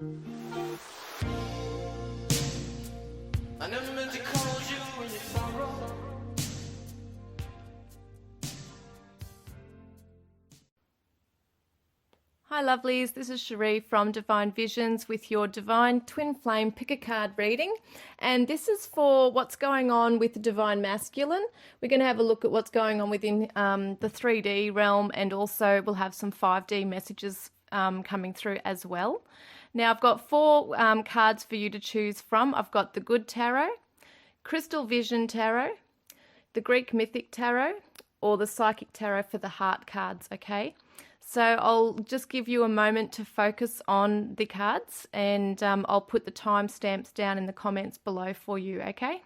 I never meant to call you when you sorrow. Hi lovelies, this is Sheree from Divine Visions with your Divine Twin Flame Pick a Card reading, and this is for what's going on with the Divine Masculine. We're going to have a look at what's going on within the 3D realm, and also we'll have some 5D messages coming through as well. Now I've got four cards for you to choose from. I've got the Good Tarot, Crystal Vision Tarot, the Greek Mythic Tarot, or the Psychic Tarot for the Heart cards, okay? So I'll just give you a moment to focus on the cards, and I'll put the timestamps down in the comments below for you, okay?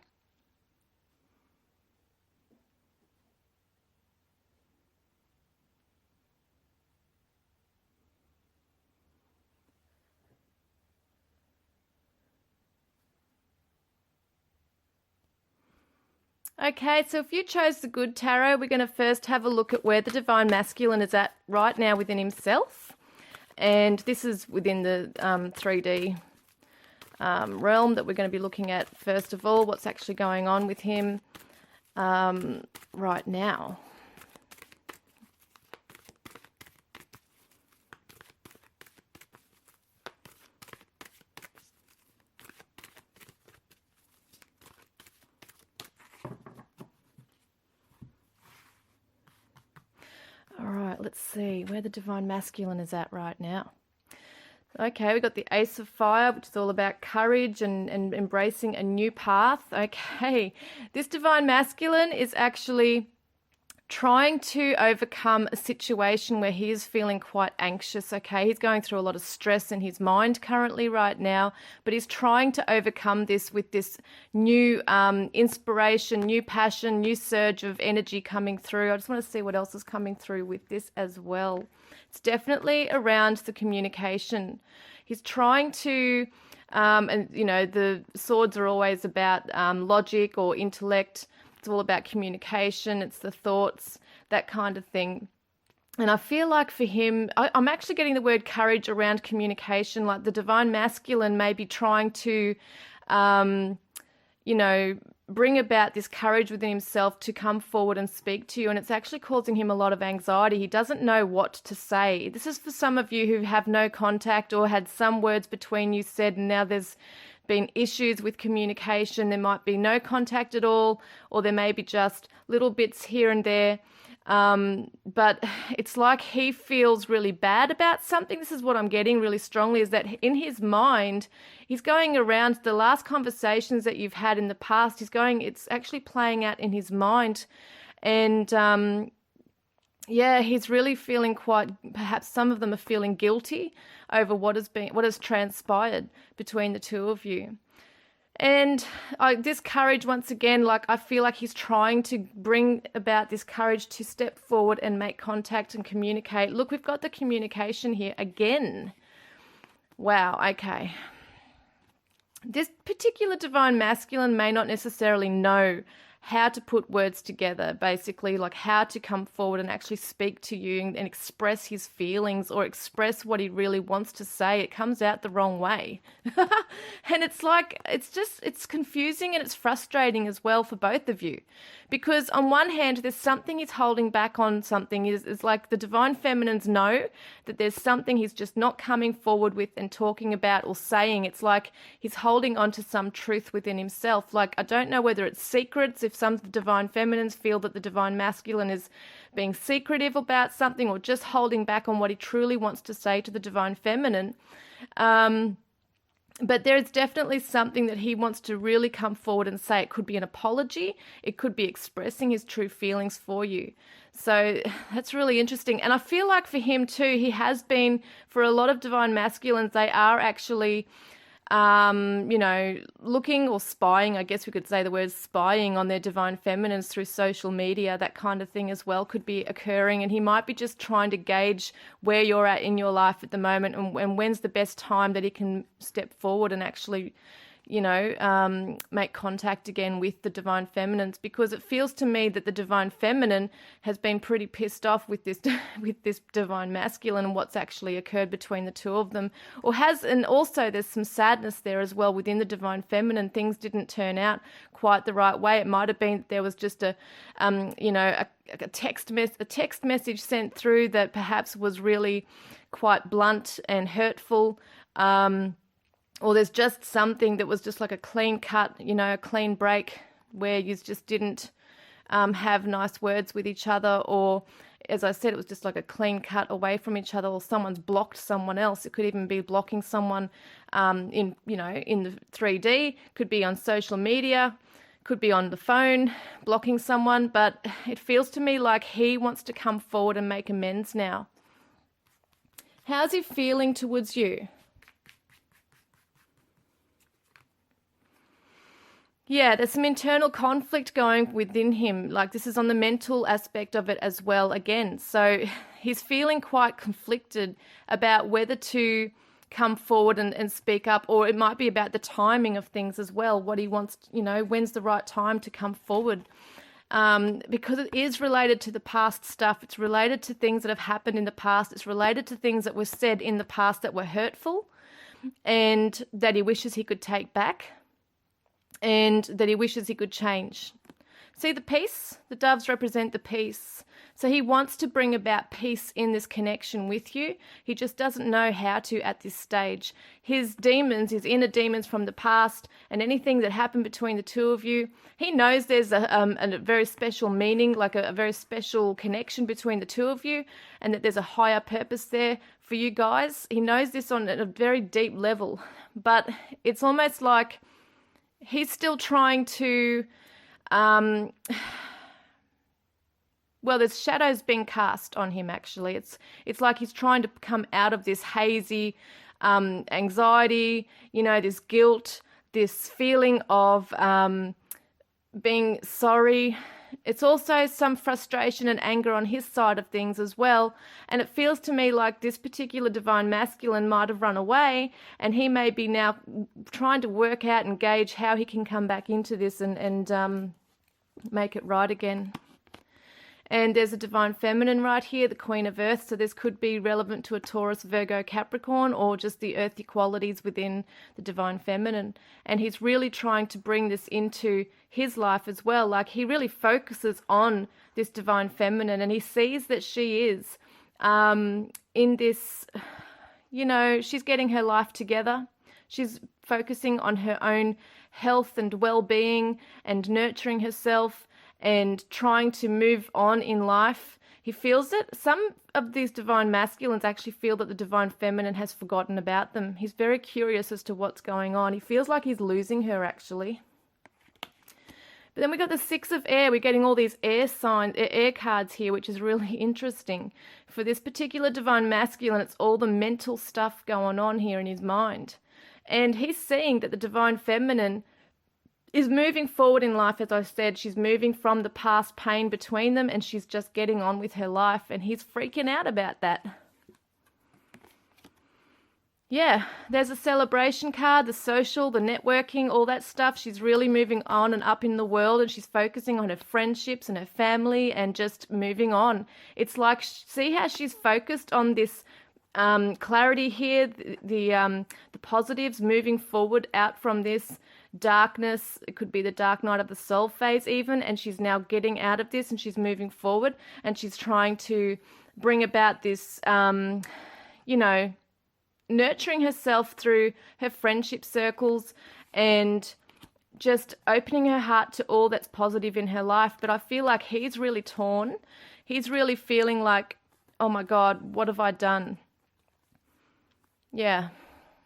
Okay, so if you chose the Good Tarot, we're going to first have a look at where the Divine Masculine is at right now within himself. And this is within the 3D realm that we're going to be looking at first of all, what's actually going on with him right now. All right, let's see where the Divine Masculine is at right now. Okay, we've got the Ace of Fire, which is all about courage and embracing a new path. Okay, this Divine Masculine is actually trying to overcome a situation where he is feeling quite anxious, okay? He's going through a lot of stress in his mind currently right now, but he's trying to overcome this with this new inspiration, new passion, new surge of energy coming through. I just want to see what else is coming through with this as well. It's definitely around the communication. He's trying to, and you know, the swords are always about logic or intellect. It's all about communication. It's the thoughts, that kind of thing. And I feel like for him, I'm actually getting the word courage around communication, like the Divine Masculine may be trying to, you know, bring about this courage within himself to come forward and speak to you. And it's actually causing him a lot of anxiety. He doesn't know what to say. This is for some of you who have no contact or had some words between you said, and now there's been issues with communication. There might be no contact at all, or there may be just little bits here and there. But it's like he feels really bad about something. This is what I'm getting really strongly, is that in his mind, he's going around the last conversations that you've had in the past. It's actually playing out in his mind. And, yeah, he's really feeling quite, perhaps some of them are feeling guilty over what has transpired between the two of you. And this courage, once again, like I feel like he's trying to bring about this courage to step forward and make contact and communicate. Look, we've got the communication here again. Wow, okay. This particular Divine Masculine may not necessarily know how to put words together, basically, like how to come forward and actually speak to you and express his feelings or express what he really wants to say. It comes out the wrong way. And it's like, it's confusing and it's frustrating as well for both of you. Because on one hand, there's something he's holding back on something. Is like the Divine Feminines know that there's something he's just not coming forward with and talking about or saying. It's like he's holding on to some truth within himself. Like, I don't know whether it's secrets, if some Divine Feminines feel that the Divine Masculine is being secretive about something or just holding back on what he truly wants to say to the Divine Feminine. But there is definitely something that he wants to really come forward and say. It could be an apology. It could be expressing his true feelings for you. So that's really interesting. And I feel like for him too, he has been, for a lot of Divine Masculines, they are actually, you know, looking or spying, I guess we could say the word spying on their Divine Feminines through social media. That kind of thing as well could be occurring. And he might be just trying to gauge where you're at in your life at the moment and when's the best time that he can step forward and actually, make contact again with the divine feminines, because it feels to me that the divine feminine has been pretty pissed off with this with this divine masculine and what's actually occurred between the two of them, and also there's some sadness there as well within the divine feminine. Things didn't turn out quite the right way. It might have been that there was just a text message sent through that perhaps was really quite blunt and hurtful. Or there's just something that was just like a clean cut, a clean break where you just didn't have nice words with each other, or as I said, it was just like a clean cut away from each other, or someone's blocked someone else. It could even be blocking someone in the 3D, could be on social media, could be on the phone, blocking someone, but it feels to me like he wants to come forward and make amends now. How's he feeling towards you? Yeah, there's some internal conflict going within him. Like, this is on the mental aspect of it as well again. So he's feeling quite conflicted about whether to come forward and speak up, or it might be about the timing of things as well, what he wants, when's the right time to come forward. Because it is related to the past stuff. It's related to things that have happened in the past. It's related to things that were said in the past that were hurtful and that he wishes he could take back, and that he wishes he could change. See the peace? The doves represent the peace. So he wants to bring about peace in this connection with you. He just doesn't know how to at this stage. His demons, his inner demons from the past, and anything that happened between the two of you, he knows there's a very special meaning, like a very special connection between the two of you, and that there's a higher purpose there for you guys. He knows this on a very deep level, but it's almost like he's still trying to, there's shadows being cast on him, actually. It's like he's trying to come out of this hazy anxiety, this guilt, this feeling of being sorry. It's also some frustration and anger on his side of things as well. And it feels to me like this particular divine masculine might have run away, and he may be now trying to work out and gauge how he can come back into this and make it right again. And there's a divine feminine right here, the Queen of Earth. So this could be relevant to a Taurus, Virgo, Capricorn, or just the earthy qualities within the divine feminine. And he's really trying to bring this into his life as well. Like, he really focuses on this divine feminine, and he sees that she is in this, she's getting her life together. She's focusing on her own health and well-being and nurturing herself and trying to move on in life. He feels it. Some of these divine masculines actually feel that the divine feminine has forgotten about them. He's very curious as to what's going on. He feels like he's losing her, actually. But then we got the Six of Air. We're getting all these air cards here, which is really interesting. For this particular divine masculine, it's all the mental stuff going on here in his mind. And he's seeing that the divine feminine is moving forward in life. As I said, she's moving from the past pain between them, and she's just getting on with her life, and he's freaking out about that. Yeah, there's a celebration card, the social, the networking, all that stuff. She's really moving on and up in the world, and she's focusing on her friendships and her family and just moving on. It's like, see how she's focused on this clarity here, the positives, moving forward out from this darkness. It could be the dark night of the soul phase even, and she's now getting out of this, and she's moving forward, and she's trying to bring about this, nurturing herself through her friendship circles and just opening her heart to all that's positive in her life. But I feel like he's really torn. He's really feeling like, oh my God, what have I done? Yeah.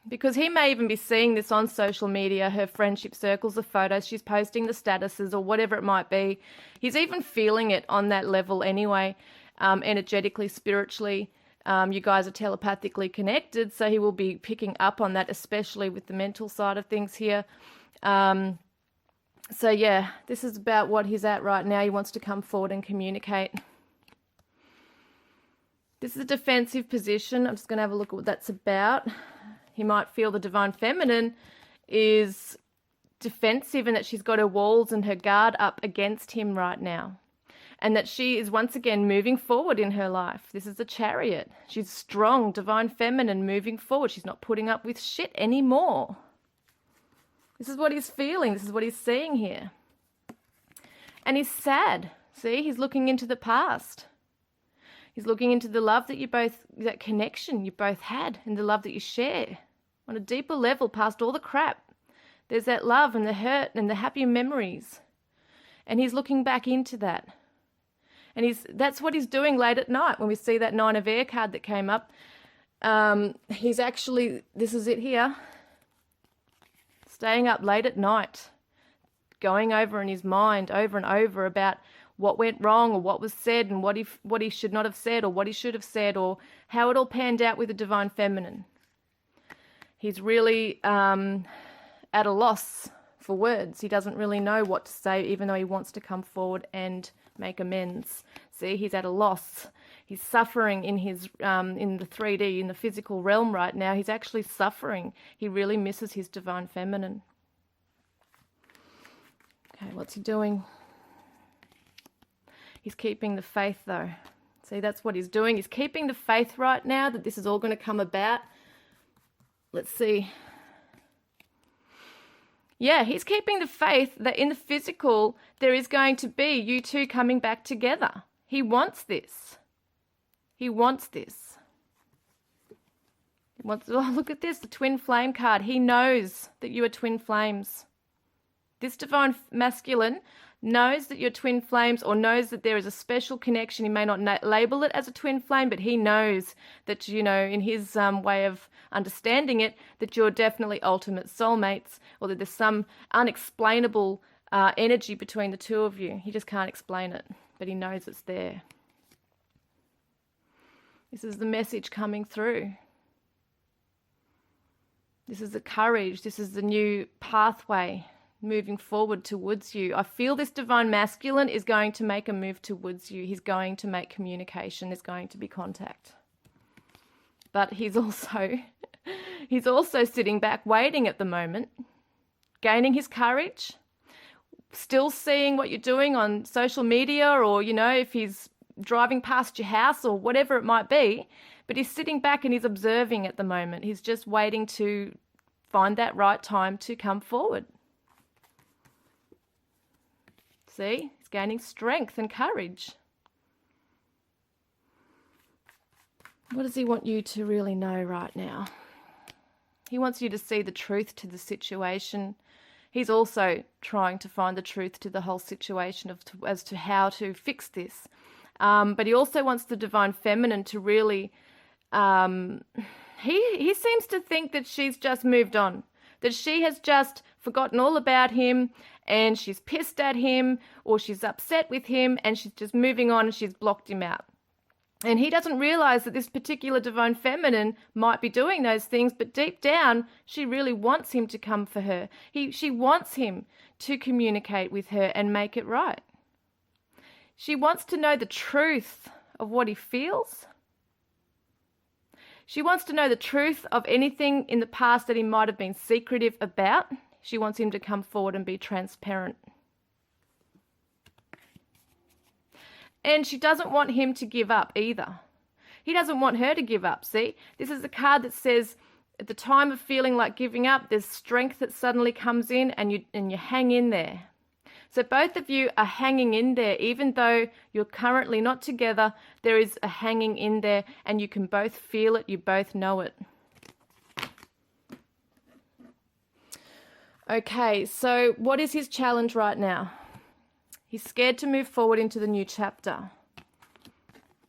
Because he may even be seeing this on social media, her friendship circles, the photos she's posting, the statuses, or whatever it might be. He's even feeling it on that level anyway, energetically, spiritually. You guys are telepathically connected, so he will be picking up on that, especially with the mental side of things here. So yeah, this is about what he's at right now. He wants to come forward and communicate. This is a defensive position. I'm just going to have a look at what that's about. He might feel the divine feminine is defensive and that she's got her walls and her guard up against him right now. And that she is once again moving forward in her life. This is the Chariot. She's strong, divine feminine, moving forward. She's not putting up with shit anymore. This is what he's feeling. This is what he's seeing here. And he's sad. See, he's looking into the past. He's looking into the love that you both, that connection you both had, and the love that you share on a deeper level past all the crap. There's that love and the hurt and the happy memories. And he's looking back into that. And that's what he's doing late at night when we see that Nine of Air card that came up. He's actually, this is it here, staying up late at night, going over in his mind over and over about what went wrong or what was said and what he should not have said or what he should have said or how it all panned out with the divine feminine. He's really at a loss for words. He doesn't really know what to say, even though he wants to come forward and make amends. See, he's at a loss. He's suffering in his in the 3D, in the physical realm right now. He's actually suffering. He really misses his divine feminine. Okay, what's he doing? He's keeping the faith, though. See, that's what he's doing. He's keeping the faith right now that this is all going to come about. Let's see. Yeah, he's keeping the faith that in the physical, there is going to be you two coming back together. He wants this. He wants this. He wants, oh, look at this, the twin flame card. He knows that you are twin flames. This divine masculine knows that you're twin flames, or knows that there is a special connection. He may not label it as a twin flame, but he knows that, you know, in his way of understanding it, that you're definitely ultimate soulmates, or that there's some unexplainable energy between the two of you. He just can't explain it, but he knows it's there. This is the message coming through. This is the courage. This is the new pathway moving forward towards you. I feel this divine masculine is going to make a move towards you. He's going to make communication. There's going to be contact. But he's also sitting back waiting at the moment, gaining his courage, still seeing what you're doing on social media, or, you know, if he's driving past your house or whatever it might be, but he's sitting back and he's observing at the moment. He's just waiting to find that right time to come forward. See, he's gaining strength and courage. What does he want you to really know right now? He wants you to see the truth to the situation. He's also trying to find the truth to the whole situation as to how to fix this. But he also wants the divine feminine to really... He seems to think that she's just moved on, that she has just forgotten all about him, and she's pissed at him, or she's upset with him, and she's just moving on and she's blocked him out. And he doesn't realize that this particular divine feminine might be doing those things, but deep down, she really wants him to come for her. She wants him to communicate with her and make it right. She wants to know the truth of what he feels. She wants to know the truth of anything in the past that he might have been secretive about. She wants him to come forward and be transparent. And she doesn't want him to give up either. He doesn't want her to give up, see? This is the card that says, at the time of feeling like giving up, there's strength that suddenly comes in, and you hang in there. So both of you are hanging in there. Even though you're currently not together, there is a hanging in there, and you can both feel it, you both know it. Okay, so what is his challenge right now? He's scared to move forward into the new chapter.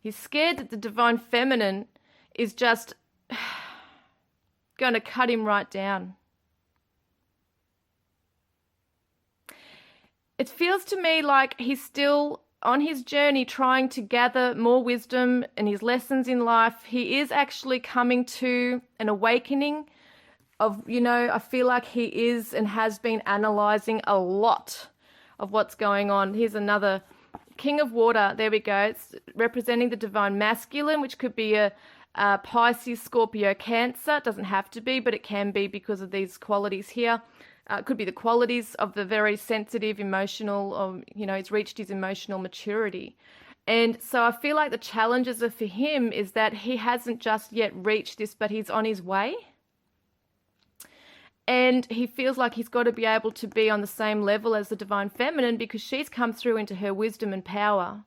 He's scared that the divine feminine is just going to cut him right down. It feels to me like he's still on his journey trying to gather more wisdom and his lessons in life. He is actually coming to an awakening of, you know, I feel like he is and has been analysing a lot of what's going on. Here's another King of Water. There we go. It's representing the divine masculine, which could be a Pisces, Scorpio, Cancer. It doesn't have to be, but it can be because of these qualities here. It could be the qualities of the very sensitive, emotional, or, he's reached his emotional maturity. And so I feel like the challenges for him is that he hasn't just yet reached this, but he's on his way. And he feels like he's got to be able to be on the same level as the Divine Feminine, because she's come through into her wisdom and power.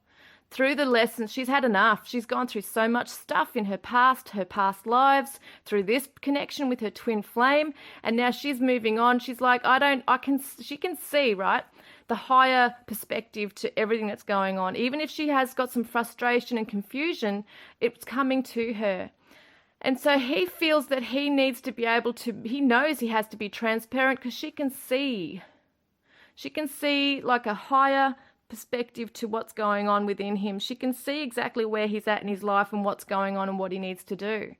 Through the lessons, she's had enough. She's gone through so much stuff in her past lives, through this connection with her twin flame, and now she's moving on. She's like, she can see, right, the higher perspective to everything that's going on. Even if she has got some frustration and confusion, it's coming to her. And so he feels that he needs to be able to, he knows he has to be transparent, because she can see. She can see like a higher perspective to what's going on within him. She can see exactly where he's at in his life and what's going on and what he needs to do.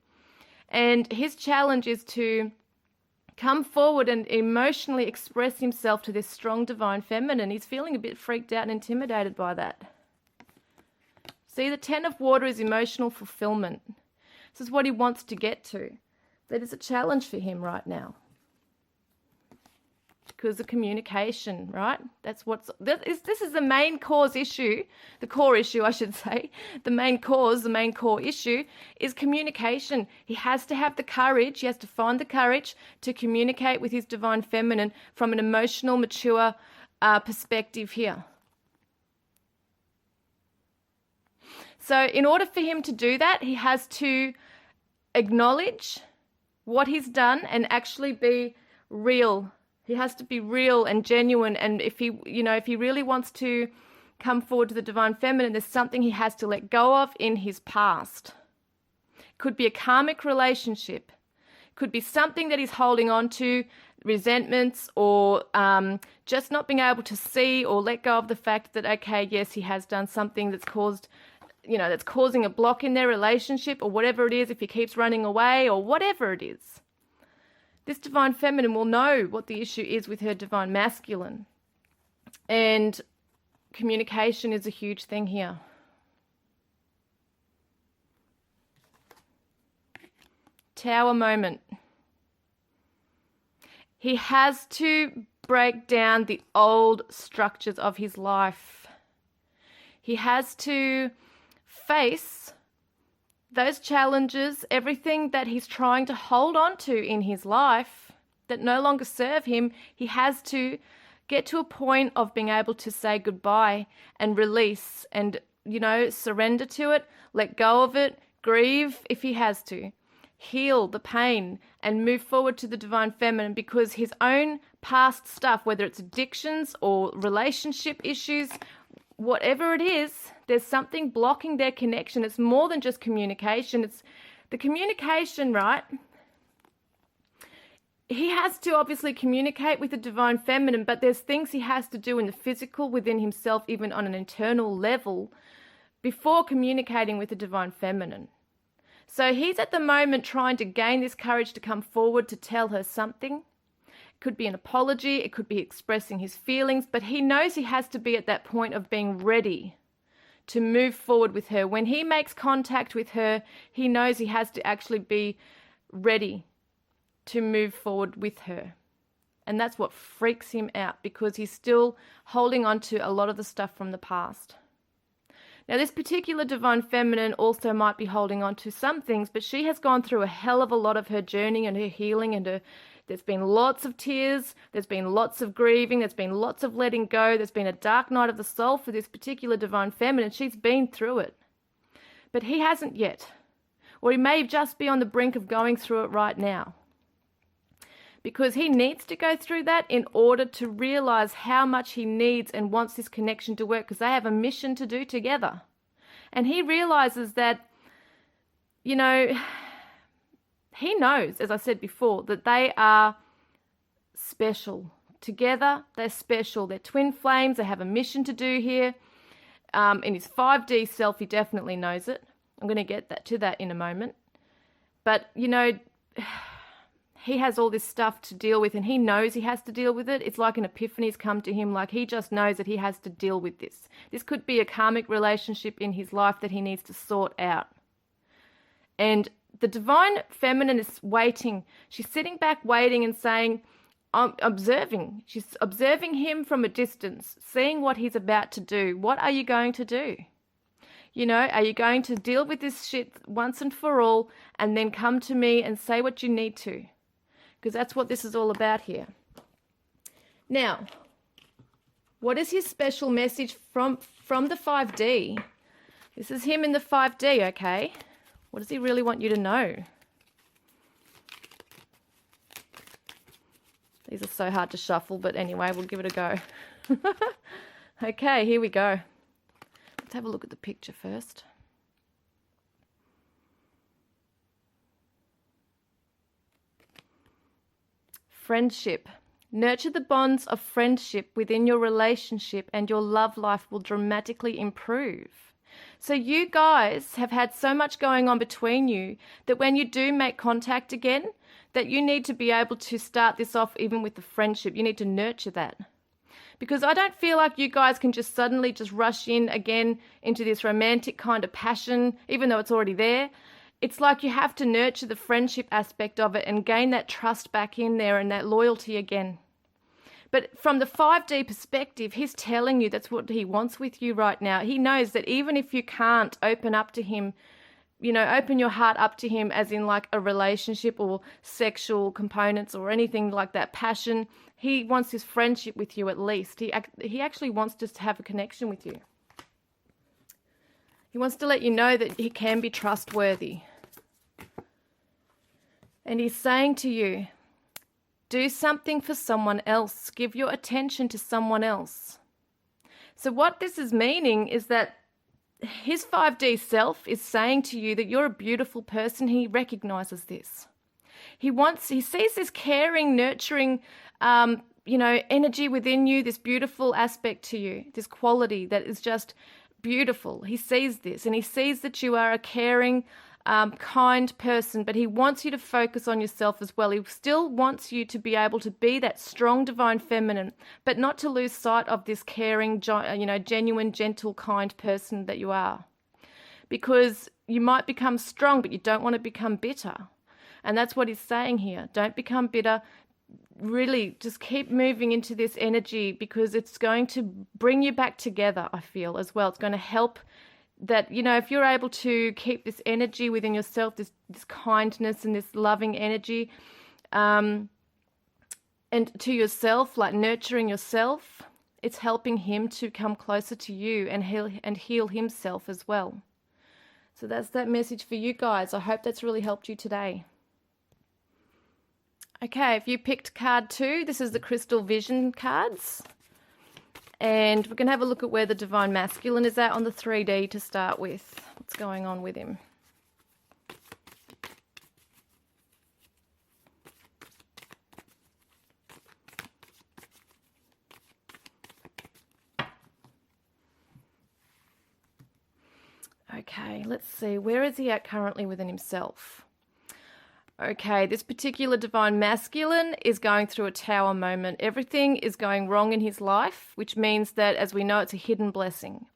And his challenge is to come forward and emotionally express himself to this strong Divine Feminine. He's feeling a bit freaked out and intimidated by that. See, the Ten of Water is emotional fulfillment. This is what he wants to get to. That is a challenge for him right now. Because of communication, right? This is the main cause issue, the core issue, I should say. The main core issue is communication. He has to have the courage, he has to find the courage to communicate with his Divine Feminine from an emotional, mature perspective here. So in order for him to do that, he has to acknowledge what he's done and actually be real. He has to be real and genuine. And if he really wants to come forward to the Divine Feminine, there's something he has to let go of in his past. It could be a karmic relationship. It could be something that he's holding on to, resentments, or just not being able to see or let go of the fact that, okay, yes, he has done something that's caused, that's causing a block in their relationship, or whatever it is, if he keeps running away or whatever it is. This Divine Feminine will know what the issue is with her Divine Masculine. And communication is a huge thing here. Tower moment. He has to break down the old structures of his life. He has to face those challenges, everything that he's trying to hold on to in his life that no longer serve him. He has to get to a point of being able to say goodbye and release and, surrender to it, let go of it, grieve if he has to, heal the pain and move forward to the Divine Feminine, because his own past stuff, whether it's addictions or relationship issues, whatever it is, there's something blocking their connection. It's more than just communication. It's the communication, right? He has to obviously communicate with the Divine Feminine, but there's things he has to do in the physical within himself, even on an internal level, before communicating with the Divine Feminine. So he's at the moment trying to gain this courage to come forward to tell her something. Could be an apology, it could be expressing his feelings, but he knows he has to be at that point of being ready to move forward with her. When he makes contact with her, he knows he has to actually be ready to move forward with her. And that's what freaks him out, because he's still holding on to a lot of the stuff from the past. Now, this particular Divine Feminine also might be holding on to some things, but she has gone through a hell of a lot of her journey and her healing, and there's been lots of tears, there's been lots of grieving, there's been lots of letting go, there's been a dark night of the soul for this particular Divine Feminine. She's been through it. But he hasn't yet. Or he may just be on the brink of going through it right now. Because he needs to go through that in order to realize how much he needs and wants this connection to work, because they have a mission to do together. And he realizes that, he knows, as I said before, that they are special. Together, they're special. They're twin flames. They have a mission to do here. In his 5D self, he definitely knows it. I'm going to get to that in a moment. But, he has all this stuff to deal with, and he knows he has to deal with it. It's like an epiphany's come to him, like he just knows that he has to deal with this. This could be a karmic relationship in his life that he needs to sort out. And the Divine Feminine is waiting. She's sitting back waiting and saying, observing. She's observing him from a distance, seeing what he's about to do. What are you going to do? You know, are you going to deal with this shit once and for all and then come to me and say what you need to? Because that's what this is all about here. Now, what is his special message from the 5D? This is him in the 5D, okay? What does he really want you to know? These are so hard to shuffle, but anyway, we'll give it a go. Okay, here we go. Let's have a look at the picture first. Friendship. Nurture the bonds of friendship within your relationship and your love life will dramatically improve. So you guys have had so much going on between you that when you do make contact again, that you need to be able to start this off even with the friendship. You need to nurture that. Because I don't feel like you guys can just suddenly just rush in again into this romantic kind of passion, even though it's already there. It's like you have to nurture the friendship aspect of it and gain that trust back in there and that loyalty again. But from the 5D perspective, he's telling you that's what he wants with you right now. He knows that even if you can't open up to him, you know, open your heart up to him as in like a relationship or sexual components or anything like that, passion, he wants his friendship with you at least. He actually wants just to have a connection with you. He wants to let you know that he can be trustworthy. And he's saying to you, do something for someone else. Give your attention to someone else. So what this is meaning is that his 5D self is saying to you that you're a beautiful person. He recognizes this. He sees this caring, nurturing, energy within you, this beautiful aspect to you, this quality that is just beautiful. He sees this and he sees that you are a caring, kind person, but he wants you to focus on yourself as well. He still wants you to be able to be that strong divine feminine, but not to lose sight of this caring, genuine, gentle, kind person that you are. Because you might become strong, but you don't want to become bitter. And that's what he's saying here. Don't become bitter. Really just keep moving into this energy because it's going to bring you back together, I feel, as well. It's going to help that, if you're able to keep this energy within yourself, this kindness and this loving energy, and to yourself, like nurturing yourself, it's helping him to come closer to you and heal himself as well. So that's that message for you guys. I hope that's really helped you today. Okay, if you picked card 2, this is the Crystal Vision cards. And we're going to have a look at where the Divine Masculine is at on the 3D to start with. What's going on with him? Okay, let's see. Where is he at currently within himself? Okay, this particular Divine Masculine is going through a tower moment. Everything is going wrong in his life, which means that, as we know, it's a hidden blessing.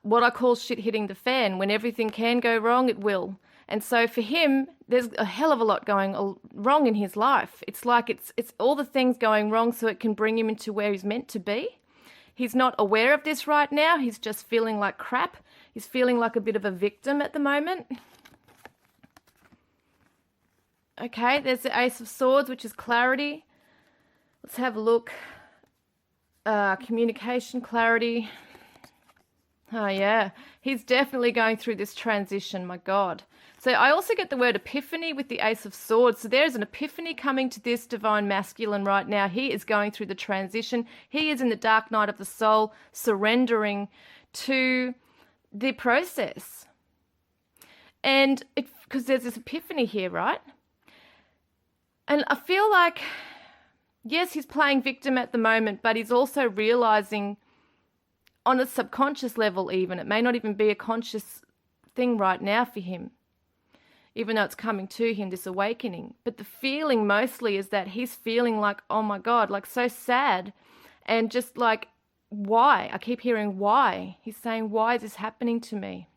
What I call shit hitting the fan. When everything can go wrong, it will. And so for him, there's a hell of a lot going wrong in his life. It's like it's all the things going wrong so it can bring him into where he's meant to be. He's not aware of this right now. He's just feeling like crap. He's feeling like a bit of a victim at the moment. Okay, there's the Ace of Swords, which is clarity. Let's have a look. Communication, clarity. Oh, yeah. He's definitely going through this transition, my God. So I also get the word epiphany with the Ace of Swords. So there's an epiphany coming to this Divine Masculine right now. He is going through the transition. He is in the dark night of the soul, surrendering to the process. And because there's this epiphany here, right? And I feel like, yes, he's playing victim at the moment, but he's also realizing on a subconscious level even, it may not even be a conscious thing right now for him, even though it's coming to him, this awakening. But the feeling mostly is that he's feeling like, oh my God, like so sad and just like, why? I keep hearing why. He's saying, why is this happening to me?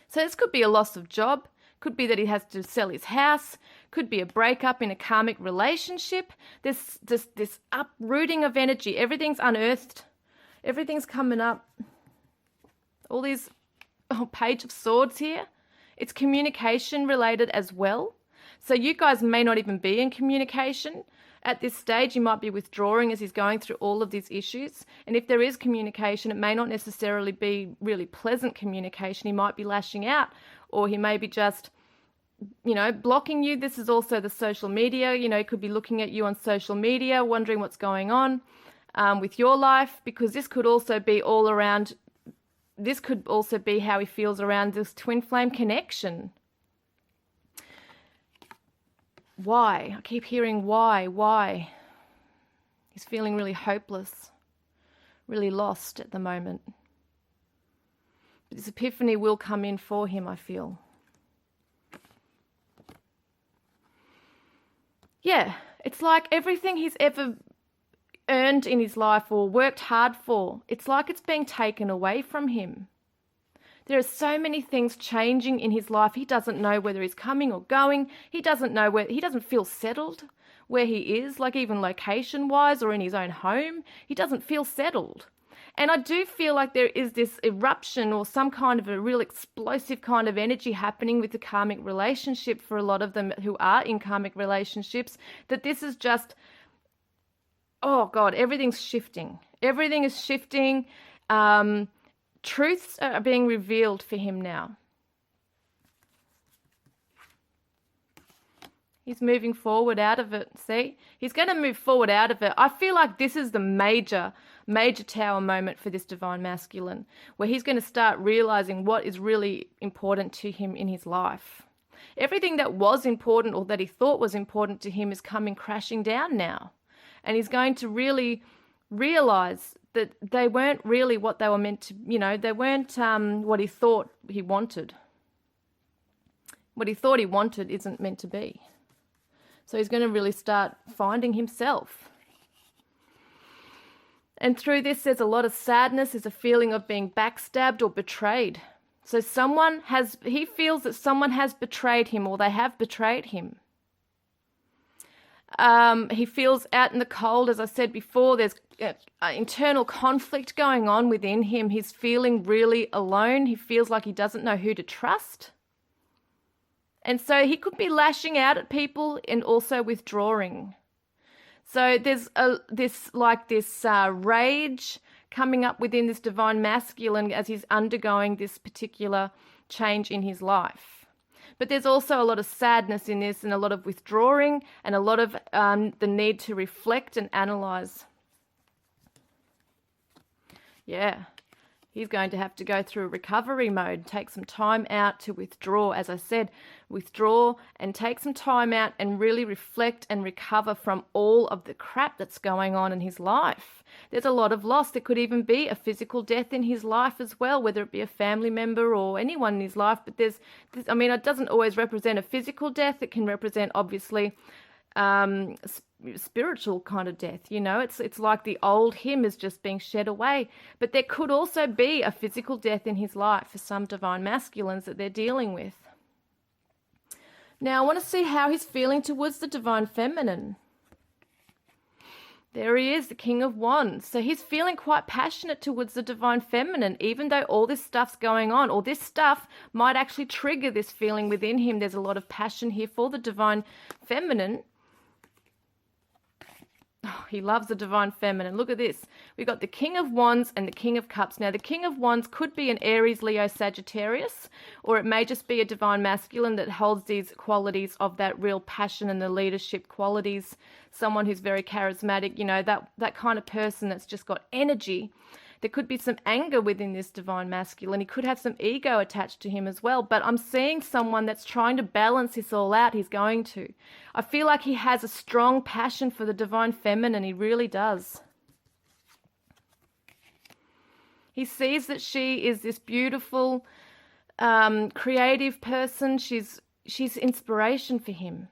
So this could be a loss of job. Could be that he has to sell his house. Could be a breakup in a karmic relationship. This uprooting of energy. Everything's unearthed. Everything's coming up. All these Page of Swords here. It's communication related as well. So you guys may not even be in communication. At this stage, you might be withdrawing as he's going through all of these issues. And if there is communication, it may not necessarily be really pleasant communication. He might be lashing out, or he may be just, blocking you. This is also the social media. He could be looking at you on social media, wondering what's going on with your life, because this could also be all around. This could also be how he feels around this twin flame connection. Why? I keep hearing why. He's feeling really hopeless, really lost at the moment. But this epiphany will come in for him, I feel. Yeah, it's like everything he's ever earned in his life or worked hard for, it's like it's being taken away from him. There are so many things changing in his life. He doesn't know whether he's coming or going. He doesn't know he doesn't feel settled where he is, like even location-wise or in his own home. He doesn't feel settled. And I do feel like there is this eruption or some kind of a real explosive kind of energy happening with the karmic relationship for a lot of them who are in karmic relationships, that this is just, oh God, everything's shifting. Everything is shifting. Truths are being revealed for him now. He's moving forward out of it, see? He's going to move forward out of it. I feel like this is the major tower moment for this divine masculine, where he's going to start realizing what is really important to him in his life. Everything that was important or that he thought was important to him is coming crashing down now. And he's going to really realize that they weren't really what they were meant to, they weren't what he thought he wanted. What he thought he wanted isn't meant to be. So he's going to really start finding himself. And through this, there's a lot of sadness. There's a feeling of being backstabbed or betrayed. So he feels that someone has betrayed him or they have betrayed him. He feels out in the cold. As I said before, there's internal conflict going on within him. He's feeling really alone. He feels like he doesn't know who to trust. And so he could be lashing out at people and also withdrawing. So there's this rage coming up within this divine masculine as he's undergoing this particular change in his life. But there's also a lot of sadness in this and a lot of withdrawing and a lot of the need to reflect and analyze. Yeah, he's going to have to go through a recovery mode, take some time out to withdraw. As I said, withdraw and take some time out and really reflect and recover from all of the crap that's going on in his life. There's a lot of loss. There could even be a physical death in his life as well, whether it be a family member or anyone in his life. But it doesn't always represent a physical death. It can represent, obviously, spiritual kind of death. It's like the old him is just being shed away. But there could also be a physical death in his life for some divine masculines that they're dealing with. Now I want to see how he's feeling towards the divine feminine. There he is, the King of Wands. So he's feeling quite passionate towards the divine feminine, even though all this stuff's going on, or this stuff might actually trigger this feeling within him. There's a lot of passion here for the divine feminine. Oh, he loves the divine feminine. Look at this. We've got the King of Wands and the King of Cups. Now, the King of Wands could be an Aries, Leo, Sagittarius, or it may just be a divine masculine that holds these qualities of that real passion and the leadership qualities. Someone who's very charismatic, that kind of person that's just got energy. There could be some anger within this divine masculine. He could have some ego attached to him as well. But I'm seeing someone that's trying to balance this all out. He's going to. I feel like he has a strong passion for the divine feminine. He really does. He sees that she is this beautiful, creative person. She's inspiration for him.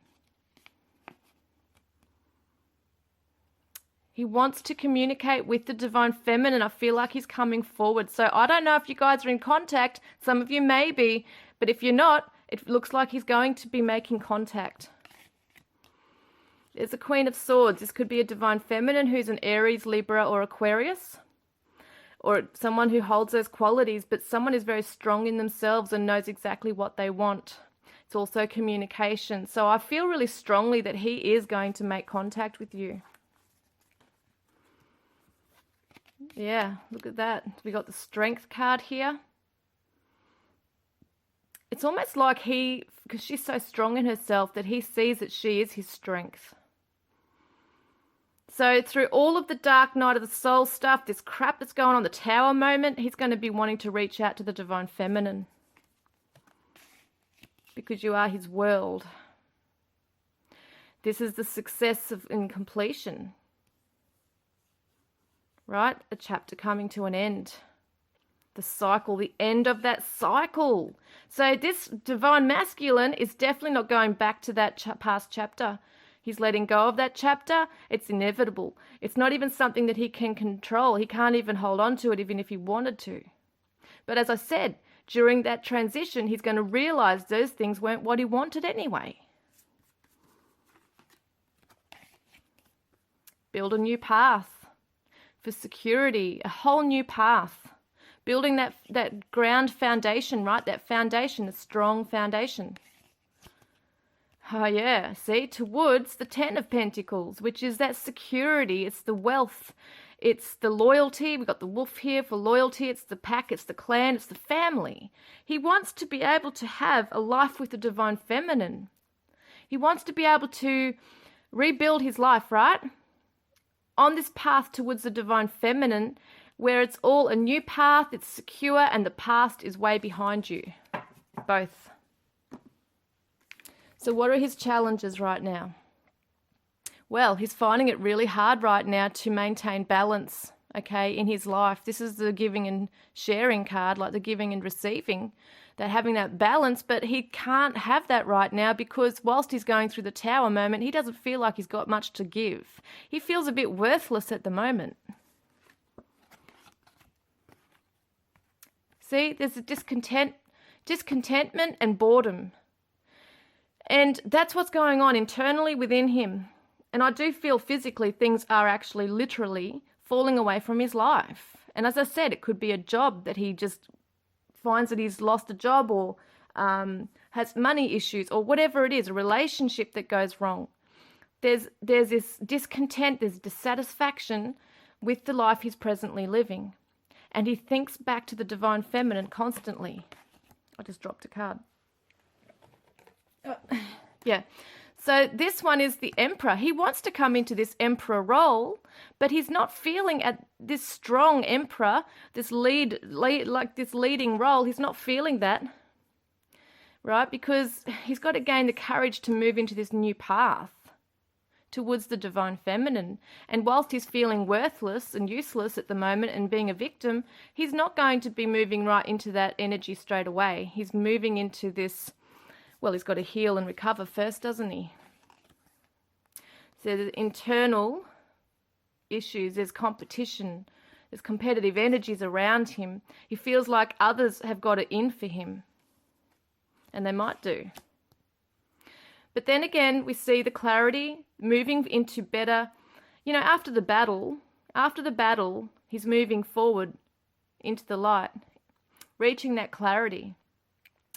He wants to communicate with the divine feminine. I feel like he's coming forward. So I don't know if you guys are in contact. Some of you may be, but if you're not, it looks like he's going to be making contact. There's a Queen of Swords. This could be a divine feminine who's an Aries, Libra, or Aquarius, or someone who holds those qualities, but someone is very strong in themselves and knows exactly what they want. It's also communication. So I feel really strongly that he is going to make contact with you. Yeah, look at that. We got the Strength card here. It's almost like because she's so strong in herself, that he sees that she is his strength. So through all of the dark night of the soul stuff, this crap that's going on, the Tower moment, he's going to be wanting to reach out to the divine feminine. Because you are his world. This is the success in completion. Right? A chapter coming to an end. The cycle, the end of that cycle. So this divine masculine is definitely not going back to that past chapter. He's letting go of that chapter. It's inevitable. It's not even something that he can control. He can't even hold on to it even if he wanted to. But as I said, during that transition, he's going to realize those things weren't what he wanted anyway. Build a new path for security, a whole new path. Building that ground foundation, right? That foundation, a strong foundation. Oh yeah, see, towards the Ten of Pentacles, which is that security, it's the wealth, it's the loyalty. We've got the wolf here for loyalty, it's the pack, it's the clan, it's the family. He wants to be able to have a life with the divine feminine. He wants to be able to rebuild his life, right? On this path towards the divine feminine, where it's all a new path, it's secure, and the past is way behind you. Both. So what are his challenges right now? Well, he's finding it really hard right now to maintain balance, okay, in his life. This is the giving and sharing card, like the giving and receiving, that having that balance, but he can't have that right now because whilst he's going through the Tower moment, he doesn't feel like he's got much to give. He feels a bit worthless at the moment. See, there's a discontentment and boredom. And that's what's going on internally within him. And I do feel physically things are actually literally falling away from his life. And as I said, it could be a job that he just finds that he's lost a job, or has money issues, or whatever it is, a relationship that goes wrong. There's this discontent, there's dissatisfaction with the life he's presently living. And he thinks back to the divine feminine constantly. I just dropped a card. Yeah. So this one is the Emperor. He wants to come into this Emperor role, but he's not feeling at this strong Emperor, this like this leading role. He's not feeling that, right? Because he's got to gain the courage to move into this new path towards the divine feminine. And whilst he's feeling worthless and useless at the moment and being a victim, he's not going to be moving right into that energy straight away. He's moving into this. Well, he's got to heal and recover first, doesn't he? So there's internal issues, there's competition, there's competitive energies around him. He feels like others have got it in for him. And they might do. But then again, we see the clarity moving into better, after the battle, he's moving forward into the light, reaching that clarity.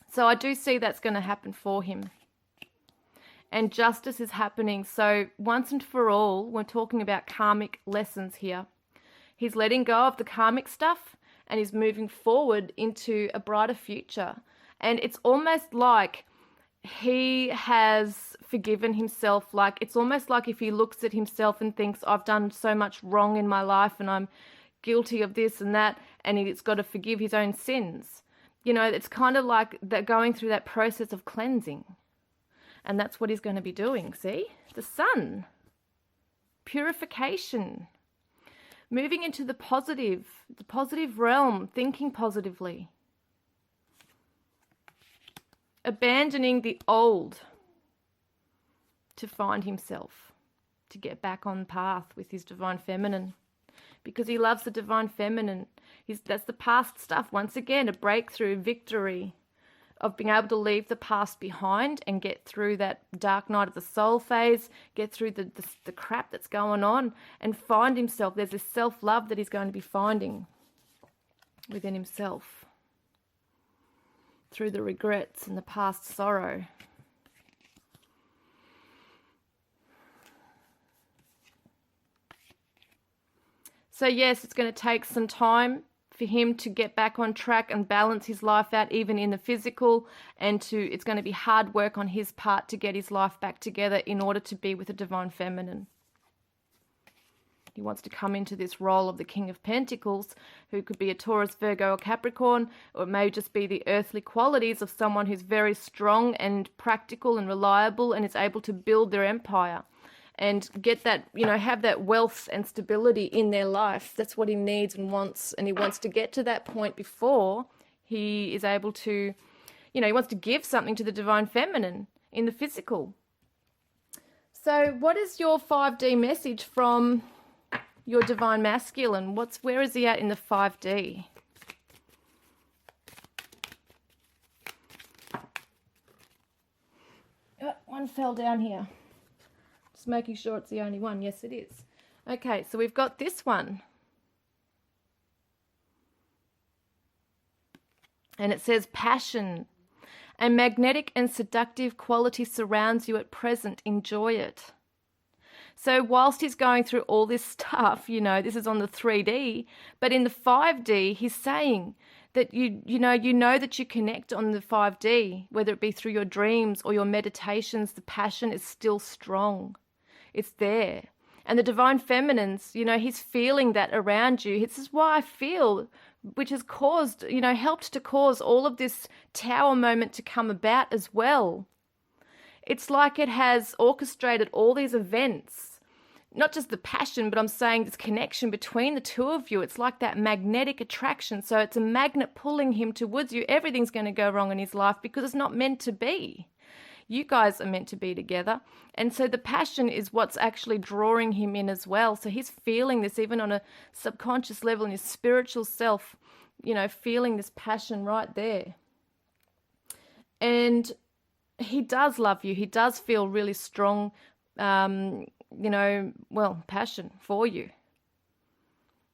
So I do see that's going to happen for him. And justice is happening. So once and for all, we're talking about karmic lessons here. He's letting go of the karmic stuff and he's moving forward into a brighter future. And it's almost like he has forgiven himself. Like, it's almost like if he looks at himself and thinks, I've done so much wrong in my life and I'm guilty of this and that, and he's got to forgive his own sins. It's kind of like that, going through that process of cleansing. And that's what he's going to be doing, see? The Sun. Purification. Moving into the positive realm, thinking positively. Abandoning the old to find himself, to get back on path with his divine feminine. Because he loves the divine feminine. That's the past stuff. Once again, a breakthrough, victory, of being able to leave the past behind and get through that dark night of the soul phase, get through the crap that's going on, and find himself. There's this self-love that he's going to be finding within himself through the regrets and the past sorrow. So yes, it's going to take some time for him to get back on track and balance his life out, even in the physical, and it's going to be hard work on his part to get his life back together in order to be with the Divine Feminine. He wants to come into this role of the King of Pentacles, who could be a Taurus, Virgo, or Capricorn, or it may just be the earthly qualities of someone who's very strong and practical and reliable and is able to build their empire and get that, have that wealth and stability in their life. That's what he needs and wants, and he wants to get to that point before he is able to, he wants to give something to the Divine Feminine in the physical. So what is your 5D message from your Divine Masculine? Where is he at in the 5D? Oh, one fell down here. Just making sure it's the only one. Yes, it is. Okay, so we've got this one. And it says passion. A magnetic and seductive quality surrounds you at present. Enjoy it. So whilst he's going through all this stuff, this is on the 3D, but in the 5D, he's saying that you know that you connect on the 5D, whether it be through your dreams or your meditations, the passion is still strong. It's there. And the Divine Feminines, he's feeling that around you. This is why I feel, which has caused, helped to cause all of this tower moment to come about as well. It's like it has orchestrated all these events, not just the passion, but I'm saying this connection between the two of you. It's like that magnetic attraction. So it's a magnet pulling him towards you. Everything's going to go wrong in his life because it's not meant to be. You guys are meant to be together. And so the passion is what's actually drawing him in as well. So he's feeling this even on a subconscious level in his spiritual self, feeling this passion right there. And he does love you. He does feel really strong, passion for you.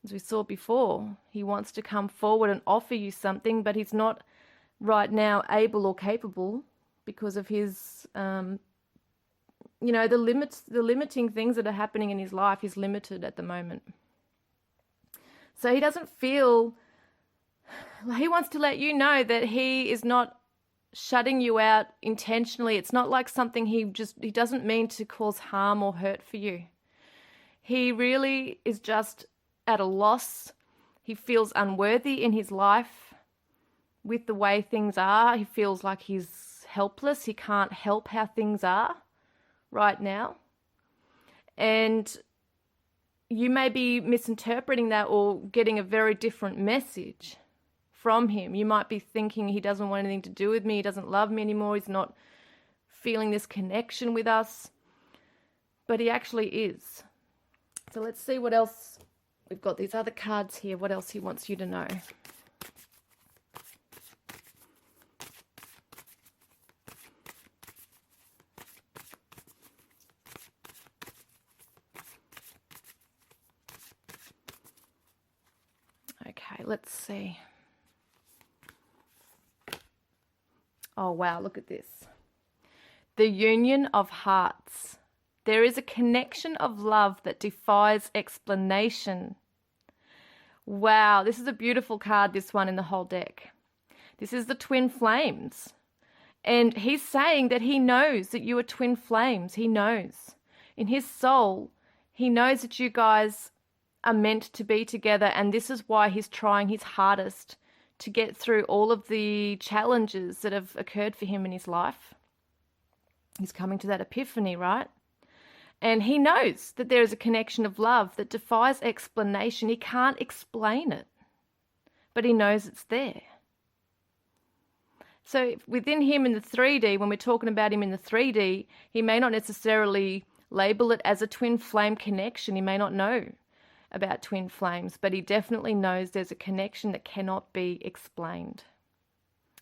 As we saw before, he wants to come forward and offer you something, but he's not right now able or capable because of his, the limiting things that are happening in his life. He's limited at the moment. So he doesn't feel, he wants to let you know that he is not shutting you out intentionally. It's not like something he doesn't mean to cause harm or hurt for you. He really is just at a loss. He feels unworthy in his life with the way things are. He feels like he's helpless. He can't help how things are right now. And you may be misinterpreting that or getting a very different message from him. You might be thinking he doesn't want anything to do with me. He doesn't love me anymore. He's not feeling this connection with us. But he actually is. So let's see what else. We've got these other cards here. What else he wants you to know. Okay, let's see. Oh, wow, look at this. The union of hearts. There is a connection of love that defies explanation. Wow, this is a beautiful card, this one in the whole deck. This is the twin flames. And he's saying that he knows that you are twin flames. He knows. In his soul, he knows that you guys are meant to be together, and this is why he's trying his hardest to get through all of the challenges that have occurred for him in his life. He's coming to that epiphany, right? And he knows that there is a connection of love that defies explanation. He can't explain it, but he knows it's there. So within him in the 3D, when we're talking about him in the 3D, he may not necessarily label it as a twin flame connection. He may not know about twin flames, but he definitely knows there's a connection that cannot be explained.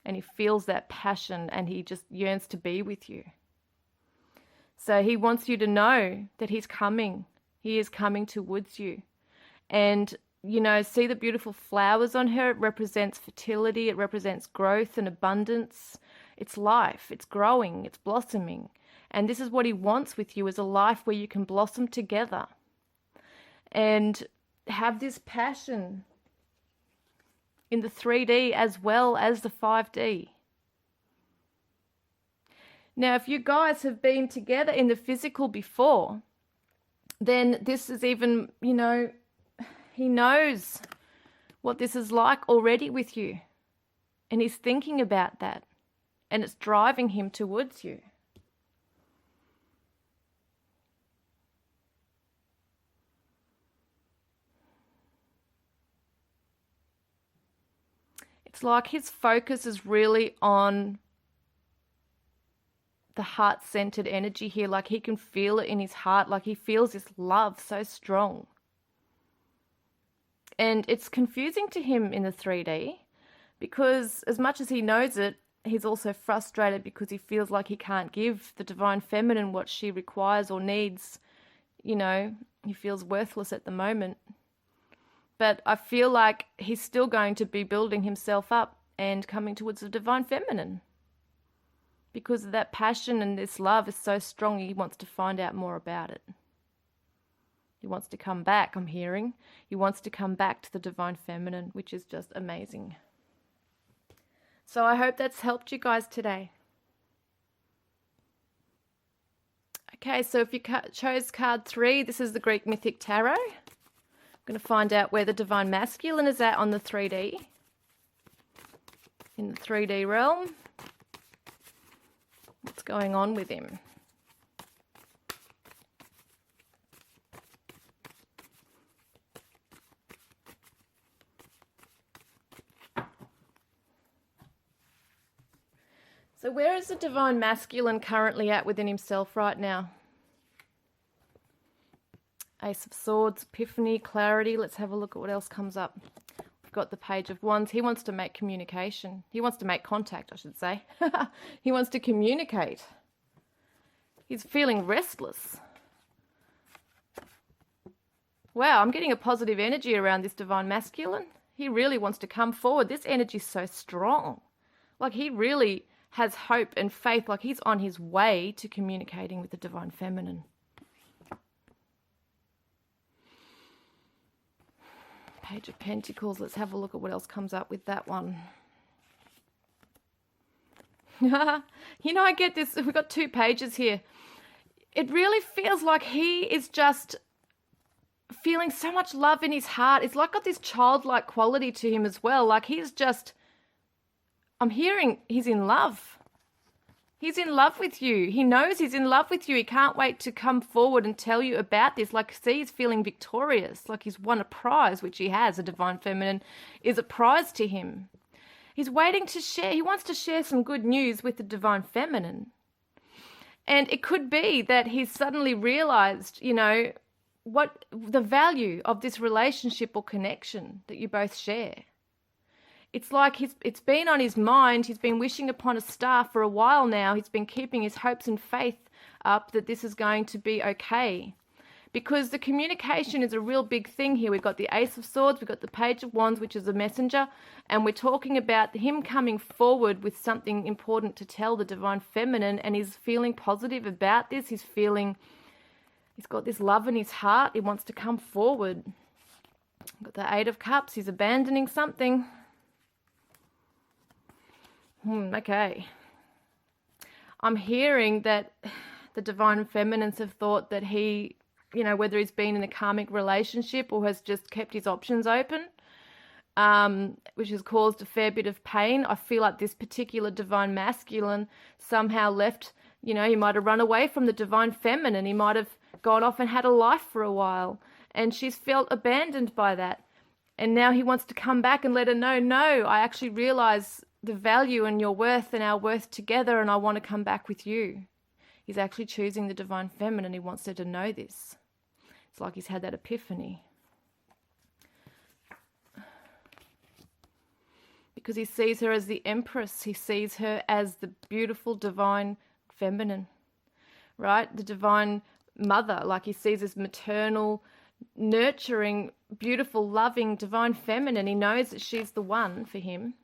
And he feels that passion and he just yearns to be with you. So he wants you to know that he's coming. He is coming towards you. And, see the beautiful flowers on her? It represents fertility. It represents growth and abundance. It's life. It's growing. It's blossoming. And this is what he wants with you, is a life where you can blossom together and have this passion in the 3D as well as the 5D. Now, if you guys have been together in the physical before, then this is even, he knows what this is like already with you. And he's thinking about that. And it's driving him towards you. It's like his focus is really on the heart-centered energy here. Like he can feel it in his heart. Like he feels this love so strong. And it's confusing to him in the 3D because as much as he knows it, he's also frustrated because he feels like he can't give the divine feminine what she requires or needs. He feels worthless at the moment. But I feel like he's still going to be building himself up and coming towards the divine feminine. Because of that passion and this love is so strong, he wants to find out more about it. He wants to come back, I'm hearing. He wants to come back to the divine feminine, which is just amazing. So I hope that's helped you guys today. Okay, so if you chose card 3, this is the Greek Mythic Tarot. I'm going to find out where the divine masculine is at on the 3D. In the 3D realm. What's going on with him? So where is the divine masculine currently at within himself right now? Ace of Swords, Epiphany, Clarity. Let's have a look at what else comes up. We've got the Page of Wands. He wants to make communication. He wants to make contact, I should say. He wants to communicate. He's feeling restless. Wow, I'm getting a positive energy around this divine masculine. He really wants to come forward. This energy is so strong. Like he really has hope and faith. Like he's on his way to communicating with the divine feminine. Page of Pentacles. Let's have a look at what else comes up with that one. I get this. We've got 2 pages here. It really feels like he is just feeling so much love in his heart. It's like got this childlike quality to him as well. Like he's just, I'm hearing he's in love. He's in love with you. He knows he's in love with you. He can't wait to come forward and tell you about this. Like, see, he's feeling victorious. Like he's won a prize, which he has. A divine feminine is a prize to him. He's waiting to share. He wants to share some good news with the divine feminine. And it could be that he's suddenly realized, what the value of this relationship or connection that you both share. It's like it's been on his mind. He's been wishing upon a star for a while now. He's been keeping his hopes and faith up that this is going to be okay. Because the communication is a real big thing here. We've got the Ace of Swords, we've got the Page of Wands, which is a messenger, and we're talking about him coming forward with something important to tell the divine feminine, and he's feeling positive about this. He's got this love in his heart. He wants to come forward. Got the 8 of Cups. He's abandoning something. Okay. I'm hearing that the divine feminines have thought that he, whether he's been in a karmic relationship or has just kept his options open, which has caused a fair bit of pain. I feel like this particular divine masculine somehow left, he might have run away from the divine feminine. He might have gone off and had a life for a while. And she's felt abandoned by that. And now he wants to come back and let her know, no, I actually realize the value and your worth and our worth together, and I want to come back with you. He's actually choosing the divine feminine. He wants her to know this. It's like he's had that epiphany. because he sees her as the Empress. He sees her as the beautiful, divine feminine, right? The divine mother, like he sees as maternal, nurturing, beautiful, loving, divine feminine. He knows that she's the one for him.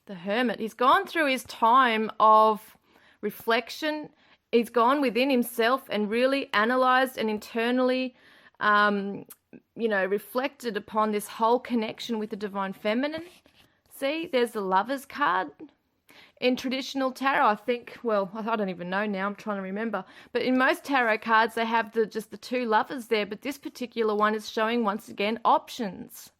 The Hermit. He's gone through his time of reflection. He's gone within himself and really analysed and internally, reflected upon this whole connection with the divine feminine. See, there's the Lover's card. In traditional tarot, I think, well, I don't even know now, I'm trying to remember. But in most tarot cards, they have just the two lovers there. But this particular one is showing, once again, options.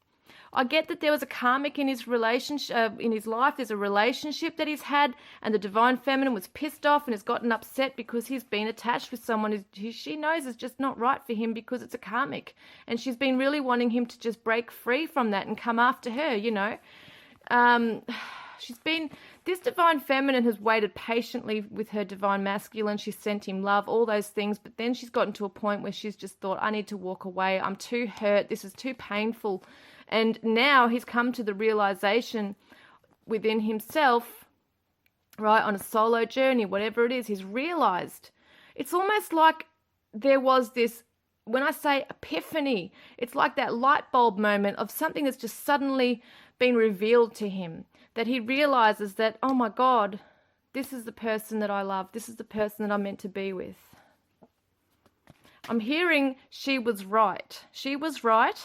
I get that there was a karmic in his relationship, in his life. There's a relationship that he's had, and the divine feminine was pissed off and has gotten upset because he's been attached with someone who she knows is just not right for him because it's a karmic. And she's been really wanting him to just break free from that and come after her, This divine feminine has waited patiently with her divine masculine. She sent him love, all those things. But then she's gotten to a point where she's just thought, I need to walk away. I'm too hurt. This is too painful. And now he's come to the realization within himself, right, on a solo journey, whatever it is, he's realized. It's almost like there was this, when I say epiphany, it's like that light bulb moment of something that's just suddenly been revealed to him, that he realizes that, oh my God, this is the person that I love. This is the person that I'm meant to be with. I'm hearing she was right. She was right.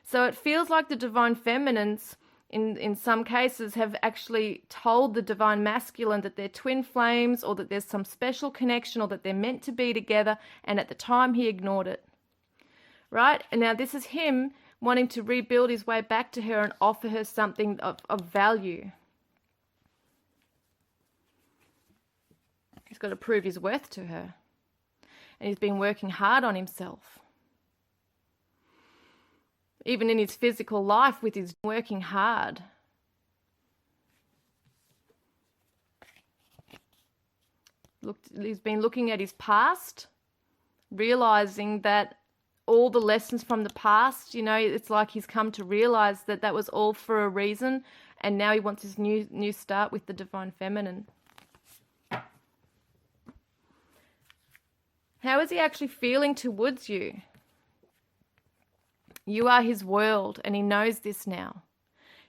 So it feels like the divine feminines, in some cases, have actually told the divine masculine that they're twin flames, or that there's some special connection, or that they're meant to be together. And at the time, he ignored it. Right? And now this is him wanting to rebuild his way back to her and offer her something of value. He's got to prove his worth to her. And he's been working hard on himself. Even in his physical life, with his working hard. He's been looking at his past, realizing that all the lessons from the past, it's like he's come to realize that that was all for a reason, and now he wants his new start with the divine feminine. How is he actually feeling towards you? You are his world, and he knows this now.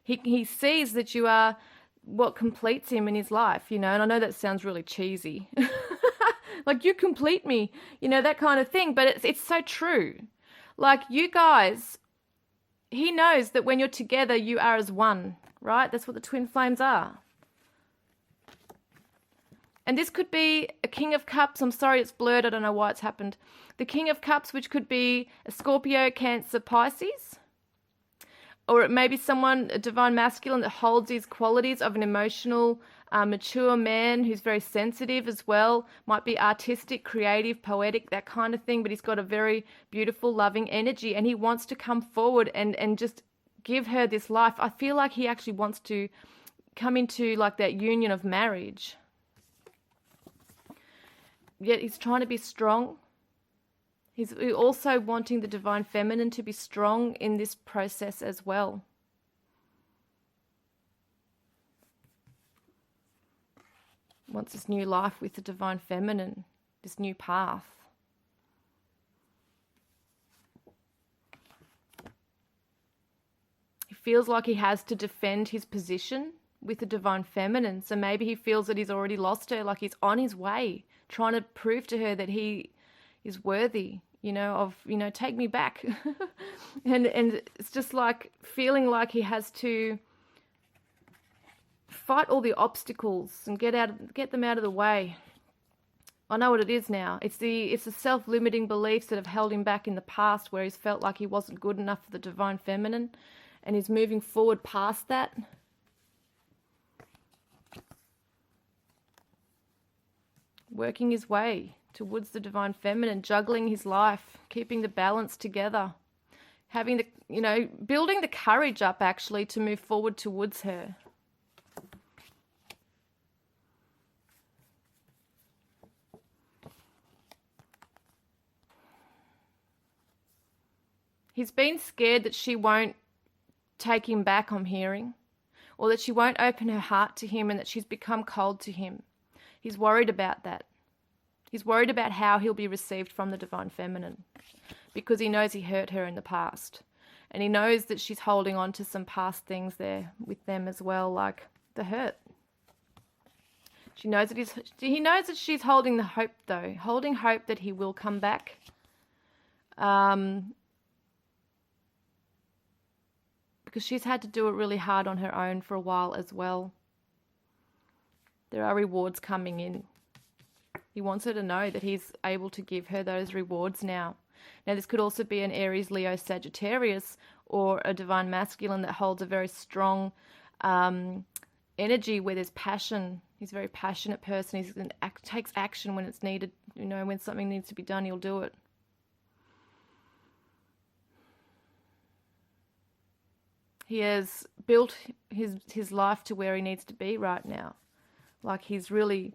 He sees that you are what completes him in his life, and I know that sounds really cheesy. Like, you complete me, that kind of thing, but it's so true. Like, you guys, he knows that when you're together, you are as one, right? That's what the twin flames are. And this could be a King of Cups. I'm sorry, it's blurred. I don't know why it's happened. The King of Cups, which could be a Scorpio, Cancer, Pisces. Or it may be someone, a divine masculine, that holds these qualities of an emotional, mature man who's very sensitive as well. Might be artistic, creative, poetic, that kind of thing. But he's got a very beautiful, loving energy. And he wants to come forward and just give her this life. I feel like he actually wants to come into like that union of marriage. Yet he's trying to be strong. He's also wanting the divine feminine to be strong in this process as well. Wants this new life with the divine feminine, this new path. He feels like he has to defend his position with the divine feminine. So maybe he feels that he's already lost her, like he's on his way, trying to prove to her that he is worthy, take me back. and it's just like feeling like he has to fight all the obstacles and get them out of the way. I know what it is now. It's the self-limiting beliefs that have held him back in the past, where he's felt like he wasn't good enough for the divine feminine, and he's moving forward past that. Working his way towards the divine feminine, juggling his life, keeping the balance together, having building the courage up actually to move forward towards her. He's been scared that she won't take him back, I'm hearing, or that she won't open her heart to him and that she's become cold to him. He's worried about that. He's worried about how he'll be received from the divine feminine because he knows he hurt her in the past. And he knows that she's holding on to some past things there with them as well, like the hurt. He knows that she's holding the hope, though, holding hope that he will come back. Because she's had to do it really hard on her own for a while as well. There are rewards coming in. He wants her to know that he's able to give her those rewards now. Now, this could also be an Aries, Leo, Sagittarius, or a divine masculine that holds a very strong energy where there's passion. He's a very passionate person. He takes action when it's needed. You know, when something needs to be done, he'll do it. He has built his life to where he needs to be right now. Like he's really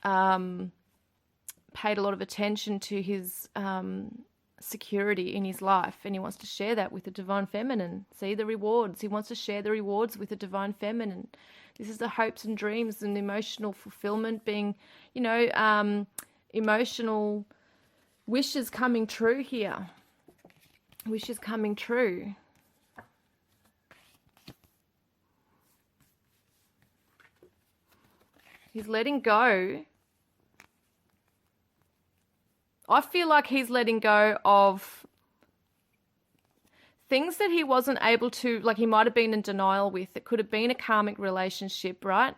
paid a lot of attention to his security in his life, and he wants to share that with the divine feminine. See the rewards. He wants to share the rewards with the divine feminine. This is the hopes and dreams and emotional fulfillment being, emotional wishes coming true here. Wishes coming true. He's letting go. I feel like he's letting go of things that he wasn't able to, like he might have been in denial with. It could have been a karmic relationship, right?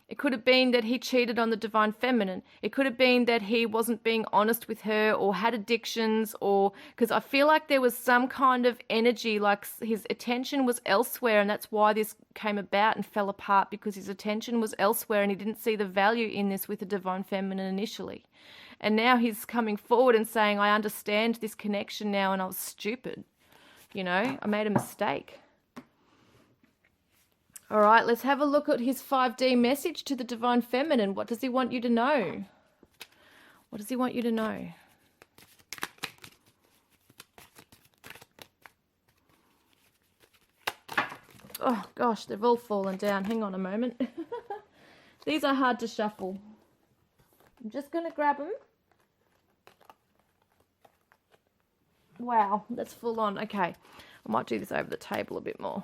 It could have been that he cheated on the divine feminine. It could have been that he wasn't being honest with her or had addictions, or because I feel like there was some kind of energy, like his attention was elsewhere, and that's why this came about and fell apart, because his attention was elsewhere and he didn't see the value in this with the divine feminine initially. And now he's coming forward and saying, I understand this connection now and I was stupid. I made a mistake. All right, let's have a look at his 5D message to the divine feminine. What does he want you to know? What does he want you to know? Oh, gosh, they've all fallen down. Hang on a moment. These are hard to shuffle. I'm just going to grab them. Wow, that's full on. Okay, I might do this over the table a bit more.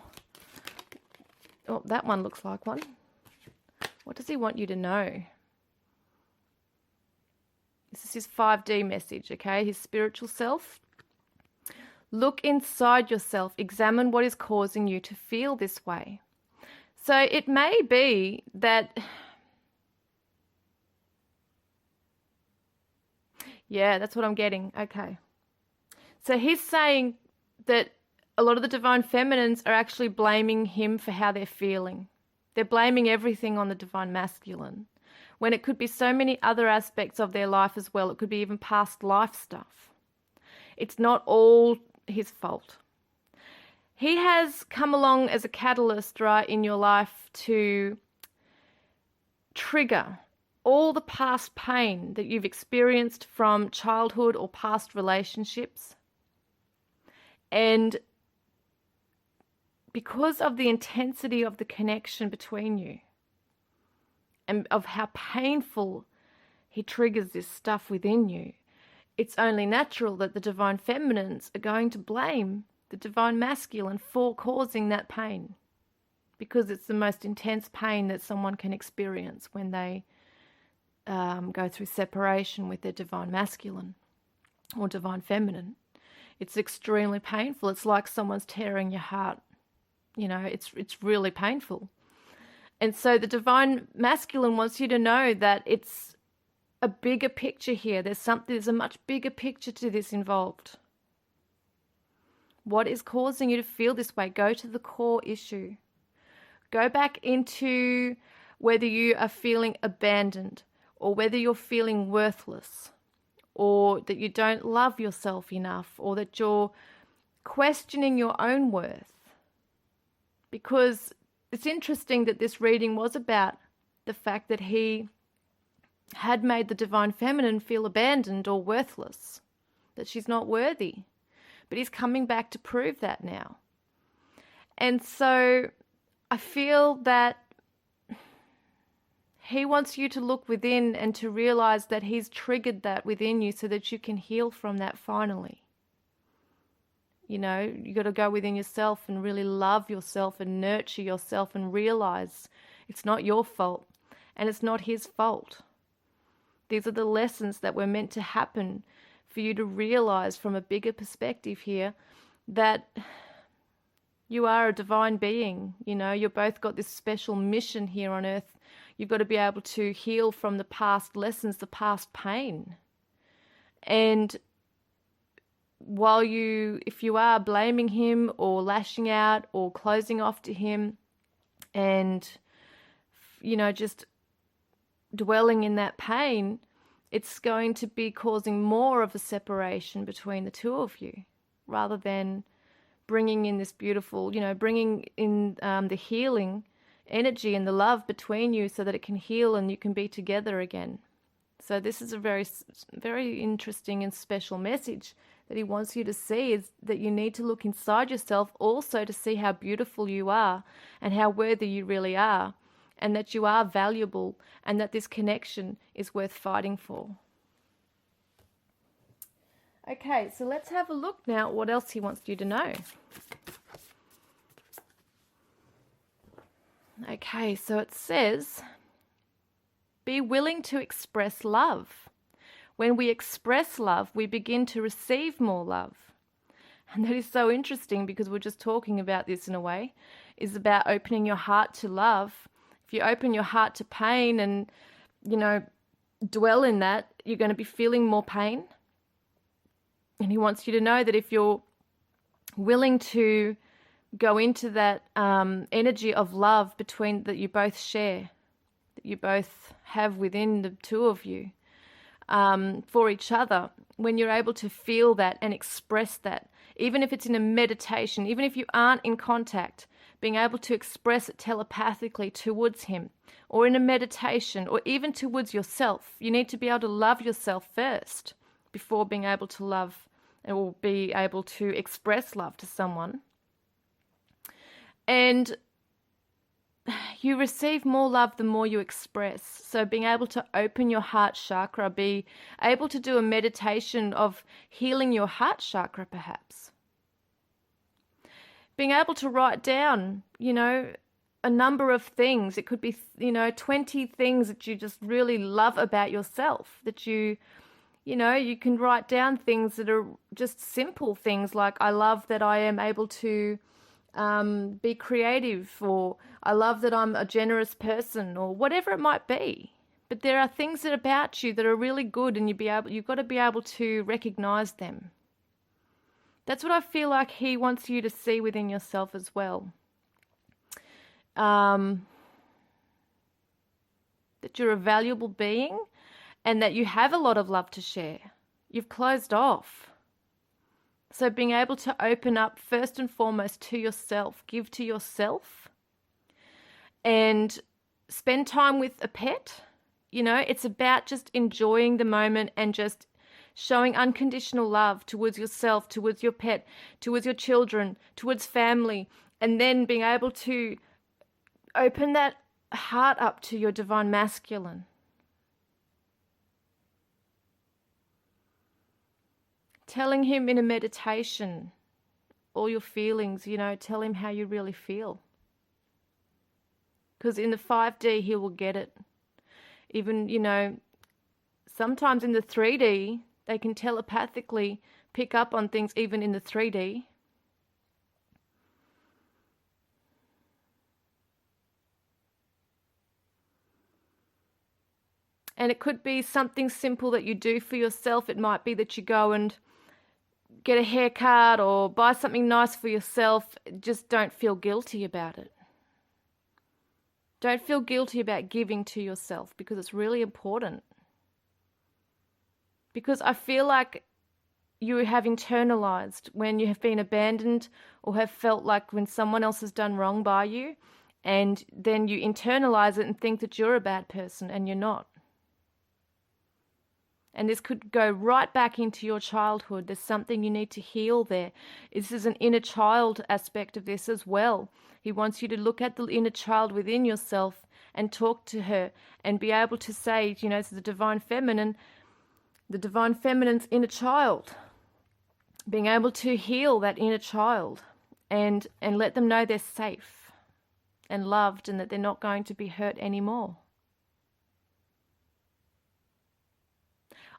Oh, that one looks like one. What does he want you to know? This is his 5D message, okay? His spiritual self. Look inside yourself. Examine what is causing you to feel this way. So it may be that... Yeah, that's what I'm getting. Okay. So he's saying that a lot of the divine feminines are actually blaming him for how they're feeling. They're blaming everything on the divine masculine, when it could be so many other aspects of their life as well. It could be even past life stuff. It's not all his fault. He has come along as a catalyst, right, in your life to trigger all the past pain that you've experienced from childhood or past relationships. And because of the intensity of the connection between you and of how painful he triggers this stuff within you, it's only natural that the divine feminines are going to blame the divine masculine for causing that pain, because it's the most intense pain that someone can experience when they go through separation with their divine masculine or divine feminine. It's extremely painful. It's like someone's tearing your heart. It's really painful. And so the divine masculine wants you to know that it's a bigger picture here. There's a much bigger picture to this involved. What is causing you to feel this way? Go to the core issue. Go back into whether you are feeling abandoned, or whether you're feeling worthless, or that you don't love yourself enough, or that you're questioning your own worth. Because it's interesting that this reading was about the fact that he had made the divine feminine feel abandoned or worthless, that she's not worthy. but he's coming back to prove that now. And so I feel that he wants you to look within and to realize that he's triggered that within you so that you can heal from that finally. You know, you got to go within yourself and really love yourself and nurture yourself and realize it's not your fault and it's not his fault. These are the lessons that were meant to happen for you to realize from a bigger perspective here that you are a divine being. You know, you've both got this special mission here on earth. You've got to be able to heal from the past lessons, the past pain. And while if you are blaming him or lashing out or closing off to him and, you know, just dwelling in that pain, it's going to be causing more of a separation between the two of you rather than bringing in this beautiful, you know, bringing in the healing energy and the love between you so that it can heal and you can be together again. So this is a very, very interesting and special message that he wants you to see, is that you need to look inside yourself also to see how beautiful you are and how worthy you really are, and that you are valuable and that this connection is worth fighting for. Okay, so let's have a look now at what else he wants you to know. Okay, so it says, be willing to express love. When we express love, we begin to receive more love. And that is so interesting because we're just talking about this in a way, is about opening your heart to love. If you open your heart to pain and, you know, dwell in that, you're going to be feeling more pain. And he wants you to know that if you're willing to go into that energy of love that you both share, that you both have within the two of you, for each other, when you're able to feel that and express that, even if it's in a meditation, even if you aren't in contact, being able to express it telepathically towards him, or in a meditation, or even towards yourself. You need to be able to love yourself first before being able to love or be able to express love to someone. And you receive more love the more you express. So being able to open your heart chakra, be able to do a meditation of healing your heart chakra perhaps. Being able to write down, you know, a number of things. It could be, 20 things that you just really love about yourself, that you can write down things that are just simple things like, I love that I am able to be creative, or I love that I'm a generous person, or whatever it might be. But there are things about you that are really good, and you've got to be able to recognize them. That's what I feel like he wants you to see within yourself as well. That you're a valuable being and that you have a lot of love to share. You've closed off. So being able to open up first and foremost to yourself, give to yourself, and spend time with a pet. It's about just enjoying the moment and just showing unconditional love towards yourself, towards your pet, towards your children, towards family, and then being able to open that heart up to your divine masculine. Telling him in a meditation all your feelings, tell him how you really feel. Because in the 5D, he will get it. Even, sometimes in the 3D, they can telepathically pick up on things even in the 3D. And it could be something simple that you do for yourself. It might be that you go and get a haircut or buy something nice for yourself. Just don't feel guilty about it. Don't feel guilty about giving to yourself, because it's really important. Because I feel like you have internalized when you have been abandoned or have felt like when someone else has done wrong by you, and then you internalize it and think that you're a bad person, and you're not. And this could go right back into your childhood. There's something you need to heal there. This is an inner child aspect of this as well. He wants you to look at the inner child within yourself and talk to her and be able to say, you know, this is the divine feminine's inner child. Being able to heal that inner child and let them know they're safe and loved and that they're not going to be hurt anymore.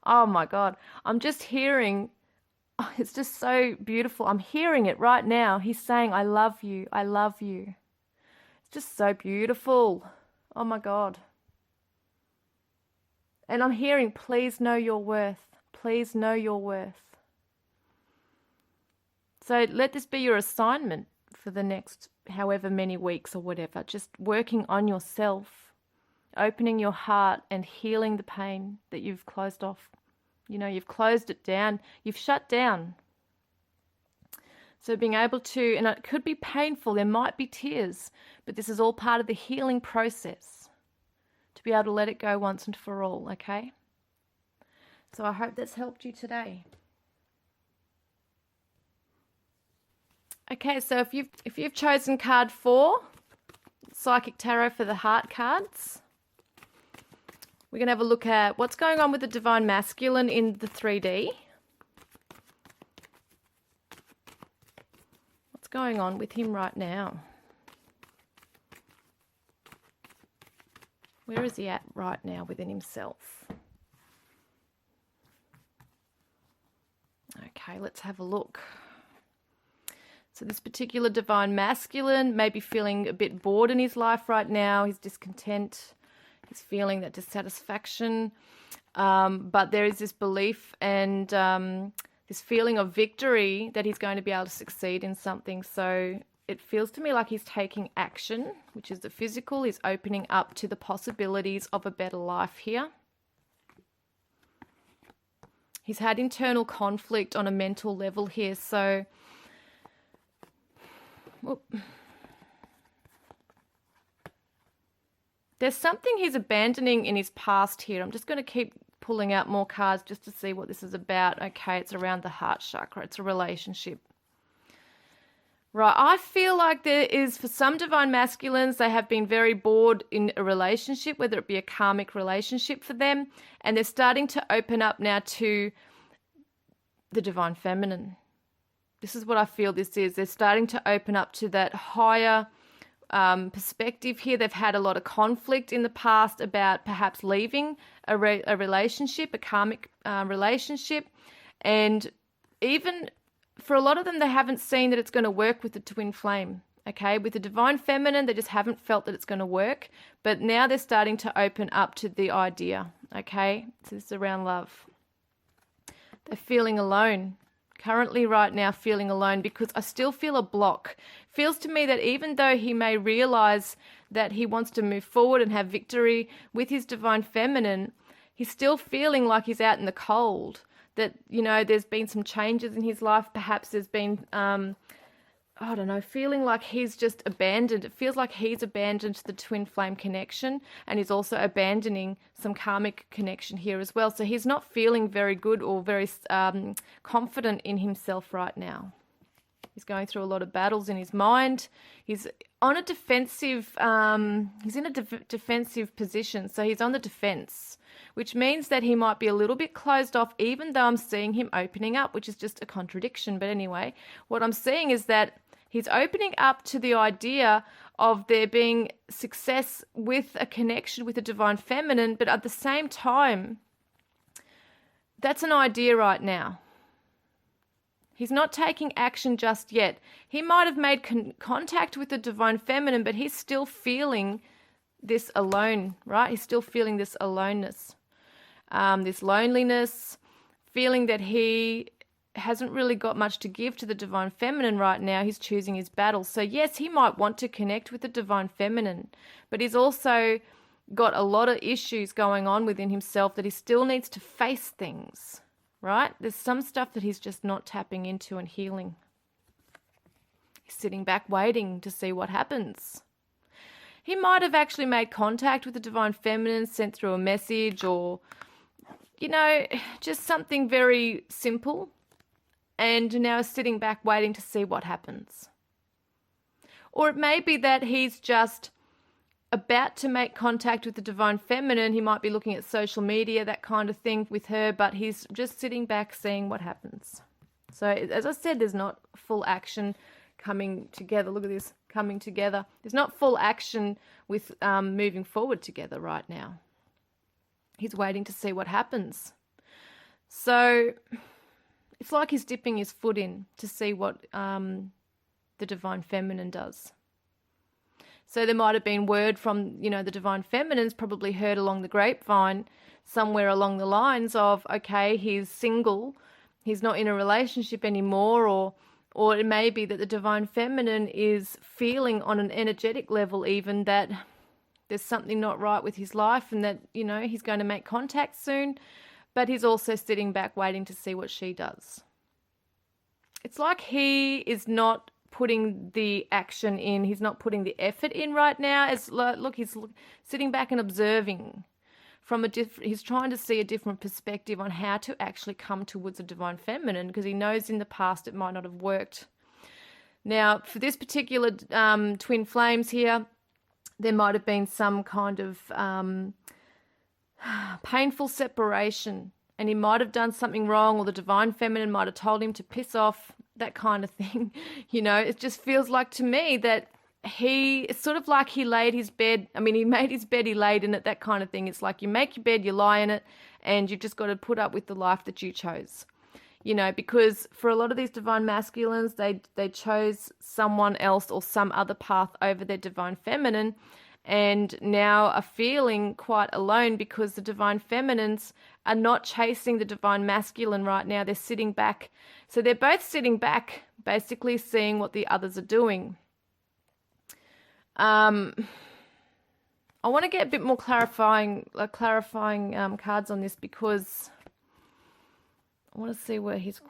Oh my God, I'm just hearing, it's just so beautiful. I'm hearing it right now. He's saying, I love you, I love you. It's just so beautiful. Oh my God. And I'm hearing, please know your worth. Please know your worth. So let this be your assignment for the next however many weeks or whatever. Just working on yourself. Opening your heart and healing the pain that you've closed off. You know, you've closed it down. You've shut down. So being able to, and it could be painful, there might be tears, but this is all part of the healing process. To be able to let it go once and for all, okay? So I hope that's helped you today. Okay, so if you've chosen card 4, Psychic Tarot for the Heart cards, we're going to have a look at what's going on with the Divine Masculine in the 3D. What's going on with him right now? Where is he at right now within himself? Okay, let's have a look. So this particular Divine Masculine may be feeling a bit bored in his life right now. He's discontent. He's feeling that dissatisfaction, but there is this belief and this feeling of victory that he's going to be able to succeed in something. So it feels to me like he's taking action, which is the physical. He's opening up to the possibilities of a better life here. He's had internal conflict on a mental level here, so... Whoop. There's something he's abandoning in his past here. I'm just going to keep pulling out more cards just to see what this is about. Okay, it's around the heart chakra. It's a relationship. Right, I feel like there is, for some Divine Masculines, they have been very bored in a relationship, whether it be a karmic relationship for them, and they're starting to open up now to the Divine Feminine. This is what I feel this is. They're starting to open up to that higher perspective here. They've had a lot of conflict in the past about perhaps leaving a relationship, a karmic relationship, and even for a lot of them, they haven't seen that it's going to work with the twin flame. Okay, with the Divine Feminine, they just haven't felt that it's going to work, but now they're starting to open up to the idea. Okay, so this is around love. They're feeling alone. Currently right now feeling alone because I still feel a block. Feels to me that even though he may realize that he wants to move forward and have victory with his Divine Feminine, he's still feeling like he's out in the cold. That, you know, there's been some changes in his life. Perhaps there's been, I don't know, feeling like he's just abandoned. It feels like he's abandoned the twin flame connection, and he's also abandoning some karmic connection here as well. So he's not feeling very good or very confident in himself right now. He's going through a lot of battles in his mind. He's on a defensive, he's in a defensive position. So he's on the defense, which means that he might be a little bit closed off, even though I'm seeing him opening up, which is just a contradiction. But anyway, what I'm seeing is that he's opening up to the idea of there being success with a connection with the Divine Feminine, but at the same time, that's an idea right now. He's not taking action just yet. He might have made contact with the Divine Feminine, but he's still feeling this alone, right? He's still feeling this aloneness, this loneliness, feeling that he hasn't really got much to give to the Divine Feminine right now. He's choosing his battles. So yes, he might want to connect with the Divine Feminine, but he's also got a lot of issues going on within himself that he still needs to face things, right? There's some stuff that he's just not tapping into and healing. He's sitting back waiting to see what happens. He might have actually made contact with the Divine Feminine, sent through a message, or you know, just something very simple, and now is sitting back waiting to see what happens. Or it may be that he's just about to make contact with the divine feminine. He might be looking at social media, that kind of thing with her, but he's just sitting back seeing what happens. So as I said, there's not full action coming together. Look at this, coming together. There's not full action with moving forward together right now. He's waiting to see what happens. So it's like he's dipping his foot in to see what the divine feminine does. So there might have been word from, you know, the divine feminine's probably heard along the grapevine somewhere along the lines of, okay, he's single, he's not in a relationship anymore, or it may be that the divine feminine is feeling on an energetic level even that there's something not right with his life and that, you know, he's going to make contact soon, but he's also sitting back waiting to see what she does. It's like he is not putting the action in, he's not putting the effort in right now. He's sitting back and observing from he's trying to see a different perspective on how to actually come towards a divine feminine, because he knows in the past it might not have worked. Now, for this particular twin flames here, there might have been some kind of painful separation, and he might have done something wrong, or the divine feminine might have told him to piss off, that kind of thing. You know, it just feels like to me that it's sort of like he laid his bed. I mean, he made his bed, he laid in it, that kind of thing. It's like you make your bed, you lie in it, and you've just got to put up with the life that you chose. You know, because for a lot of these divine masculines, they chose someone else or some other path over their divine feminine, and now are feeling quite alone because the divine feminines are not chasing the divine masculine right now. They're sitting back. So they're both sitting back, basically seeing what the others are doing. I want to get a bit more clarifying cards on this, because I want to see where he's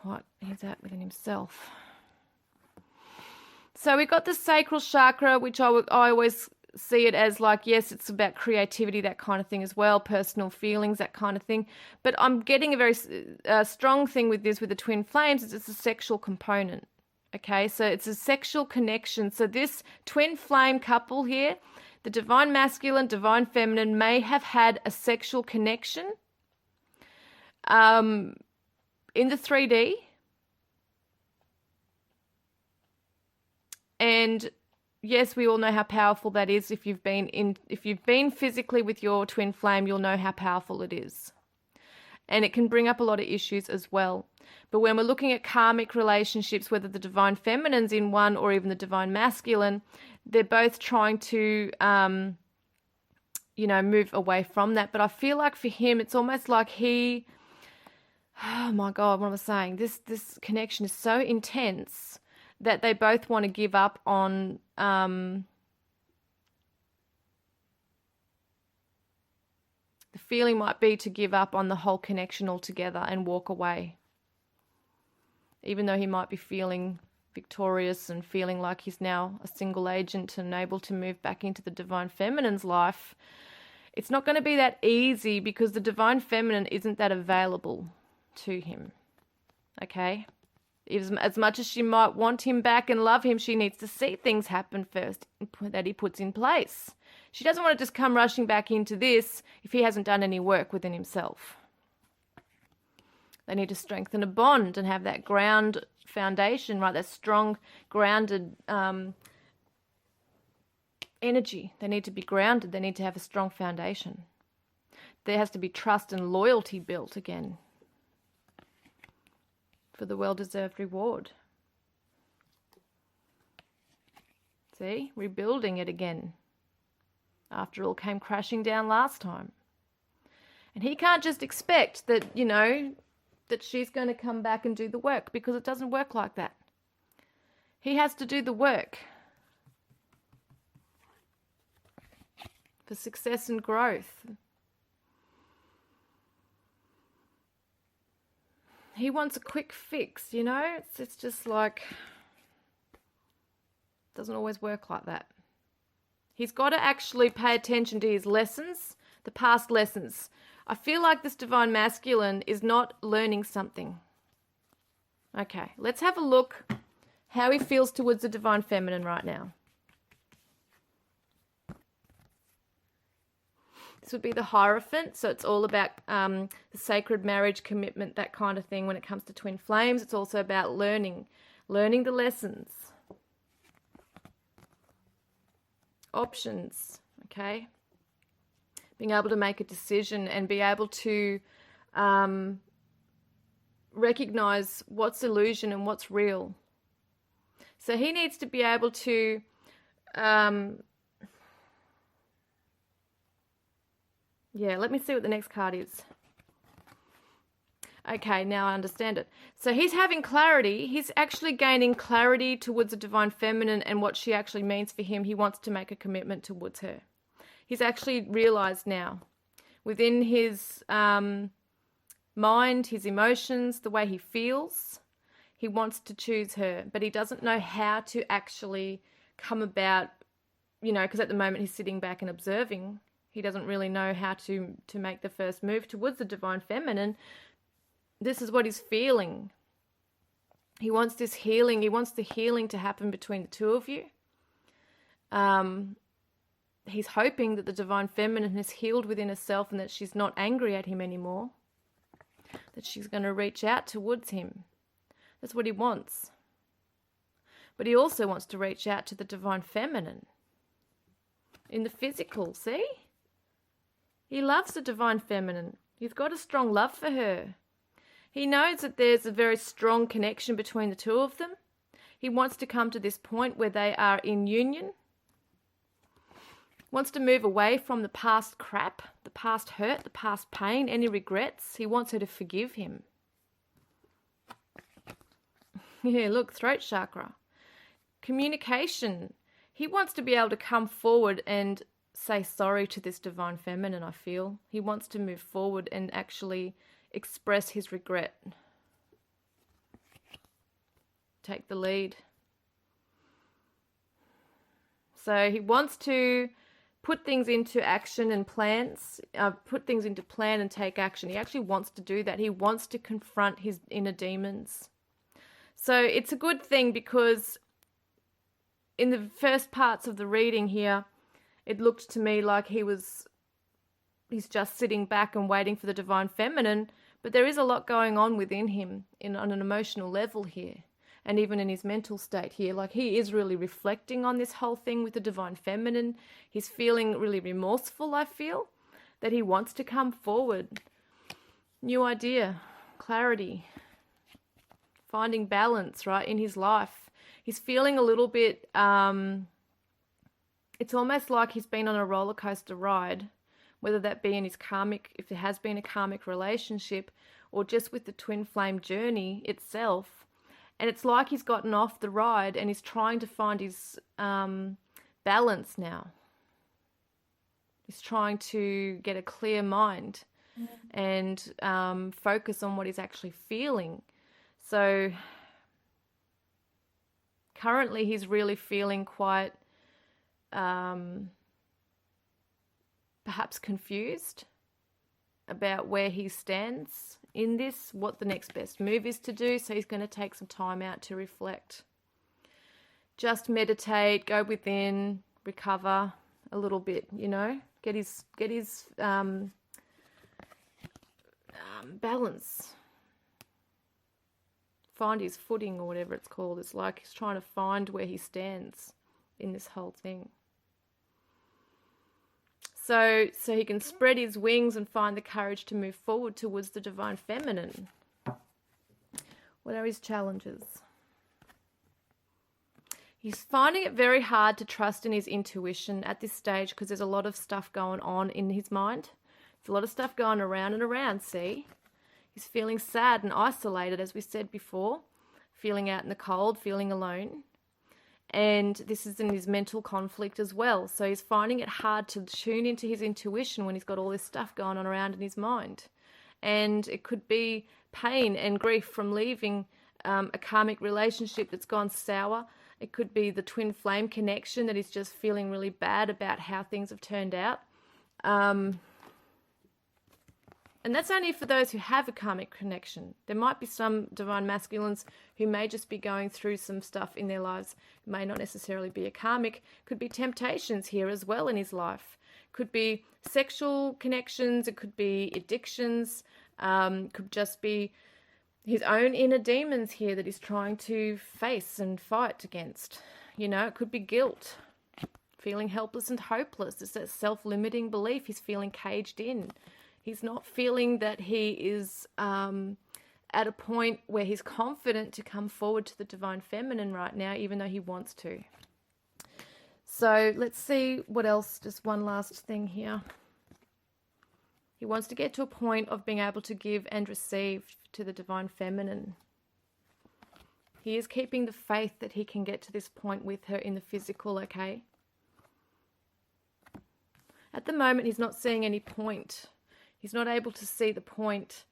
at within himself. So we got the sacral chakra, which I always see it as like, yes, it's about creativity, that kind of thing as well, personal feelings, that kind of thing. But I'm getting a very strong thing with this, with the twin flames, is it's a sexual component. Okay, so it's a sexual connection. So this twin flame couple here, the divine masculine, divine feminine, may have had a sexual connection in the 3D. And yes, we all know how powerful that is. If you've been physically with your twin flame, you'll know how powerful it is. And it can bring up a lot of issues as well. But when we're looking at karmic relationships, whether the divine feminine's in one or even the divine masculine, they're both trying to, move away from that. But I feel like for him, it's almost like oh my God, what am I saying? This connection is so intense that they both want to give up on the feeling might be to give up on the whole connection altogether and walk away. Even though he might be feeling victorious and feeling like he's now a single agent and able to move back into the divine feminine's life, it's not going to be that easy, because the divine feminine isn't that available to him. Okay? As much as she might want him back and love him, she needs to see things happen first that he puts in place. She doesn't want to just come rushing back into this if he hasn't done any work within himself. They need to strengthen a bond and have that ground foundation, right? That strong, grounded energy. They need to be grounded. They need to have a strong foundation. There has to be trust and loyalty built again for the well-deserved reward. See? Rebuilding it again. After all came crashing down last time. And he can't just expect that, that she's going to come back and do the work, because it doesn't work like that. He has to do the work for success and growth. He wants a quick fix, It's just like, it doesn't always work like that. He's got to actually pay attention to his lessons, the past lessons I feel like this divine masculine is not learning something. Okay, let's have a look how he feels towards the divine feminine right now. This would be the Hierophant, so it's all about the sacred marriage, commitment, that kind of thing when it comes to twin flames. It's also about learning the lessons. Options, okay? Being able to make a decision and be able to recognize what's illusion and what's real. So he needs to be able to let me see what the next card is. Okay, now I understand it. So he's having clarity. He's actually gaining clarity towards the divine feminine and what she actually means for him. He wants to make a commitment towards her. He's actually realized now within his mind, his emotions, the way he feels, he wants to choose her, but he doesn't know how to actually come about, because at the moment he's sitting back and observing. He doesn't really know how to make the first move towards the divine feminine. This is what he's feeling. He wants this healing. He wants the healing to happen between the two of you. He's hoping that the divine feminine has healed within herself and that she's not angry at him anymore. That she's going to reach out towards him. That's what he wants. But he also wants to reach out to the divine feminine. In the physical, see? He loves the divine feminine. He's got a strong love for her. He knows that there's a very strong connection between the two of them. He wants to come to this point where they are in union. Wants to move away from the past crap, the past hurt, the past pain, any regrets. He wants her to forgive him. Yeah, look, throat chakra. Communication. He wants to be able to come forward and say sorry to this divine feminine, I feel. He wants to move forward and actually express his regret. Take the lead. So he wants to put things into action and plans, put things into plan and take action. He actually wants to do that. He wants to confront his inner demons. So it's a good thing because in the first parts of the reading here, it looked to me like he's just sitting back and waiting for the divine feminine, but there is a lot going on within him on an emotional level here, and even in his mental state here. Like, he is really reflecting on this whole thing with the divine feminine. He's feeling really remorseful, I feel, that he wants to come forward. New idea, clarity, finding balance, right, in his life. He's feeling a little bit, it's almost like he's been on a roller coaster ride, whether that be in his karmic, if there has been a karmic relationship, or just with the twin flame journey itself. And it's like he's gotten off the ride and he's trying to find his balance now. He's trying to get a clear mind and focus on what he's actually feeling. So currently he's really feeling quite perhaps confused about where he stands in this, what the next best move is to do. So he's going to take some time out to reflect. Just meditate, go within, recover a little bit, get his balance. Find his footing, or whatever it's called. It's like he's trying to find where he stands in this whole thing. So he can spread his wings and find the courage to move forward towards the divine feminine. What are his challenges? He's finding it very hard to trust in his intuition at this stage because there's a lot of stuff going on in his mind. There's a lot of stuff going around and around, see? He's feeling sad and isolated, as we said before, feeling out in the cold, feeling alone. And this is in his mental conflict as well. So he's finding it hard to tune into his intuition when he's got all this stuff going on around in his mind. And it could be pain and grief from leaving a karmic relationship that's gone sour. It could be the twin flame connection that he's just feeling really bad about how things have turned out. And that's only for those who have a karmic connection. There might be some divine masculines who may just be going through some stuff in their lives. It may not necessarily be a karmic. Could be temptations here as well in his life. Could be sexual connections. It could be addictions. Could just be his own inner demons here that he's trying to face and fight against. You know, it could be guilt. Feeling helpless and hopeless. It's that self-limiting belief. He's feeling caged in. He's not feeling that he is at a point where he's confident to come forward to the divine feminine right now, even though he wants to. So let's see what else. Just one last thing here. He wants to get to a point of being able to give and receive to the divine feminine. He is keeping the faith that he can get to this point with her in the physical, okay? At the moment, he's not seeing any point. He's not able to see the point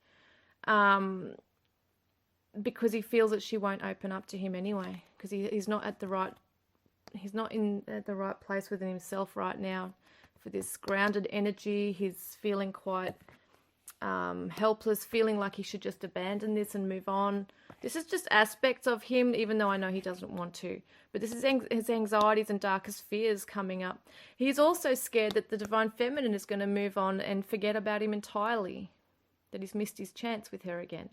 because he feels that she won't open up to him anyway. Because he's not at the right, he's not at the right place within himself right now for this grounded energy. He's feeling quite helpless, feeling like he should just abandon this and move on. This is just aspects of him, even though I know he doesn't want to. But this is his anxieties and darkest fears coming up. He's also scared that the divine feminine is going to move on and forget about him entirely. That he's missed his chance with her again.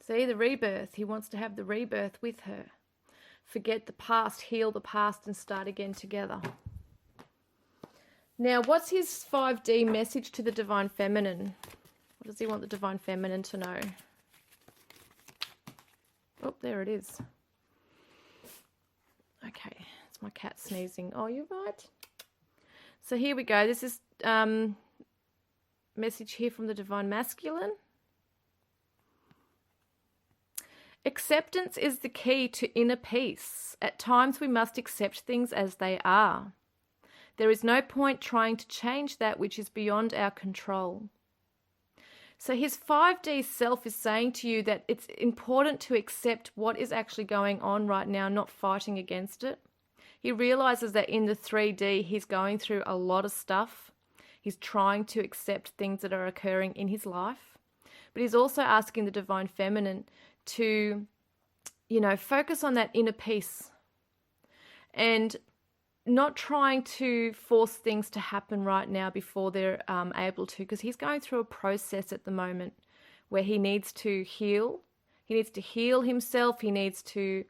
See, the rebirth. He wants to have the rebirth with her. Forget the past, heal the past, and start again together. Now, what's his 5D message to the divine feminine? What does he want the divine feminine to know? Oh, there it is. Okay, it's my cat sneezing. Oh, you're right. So here we go. This is message here from the divine masculine. Acceptance is the key to inner peace. At times we must accept things as they are. There is no point trying to change that which is beyond our control. So his 5D self is saying to you that it's important to accept what is actually going on right now, not fighting against it. He realizes that in the 3D, he's going through a lot of stuff. He's trying to accept things that are occurring in his life. But he's also asking the divine feminine to, you know, focus on that inner peace and not trying to force things to happen right now before they're able to, because he's going through a process at the moment where he needs to heal. He needs to heal himself. He needs to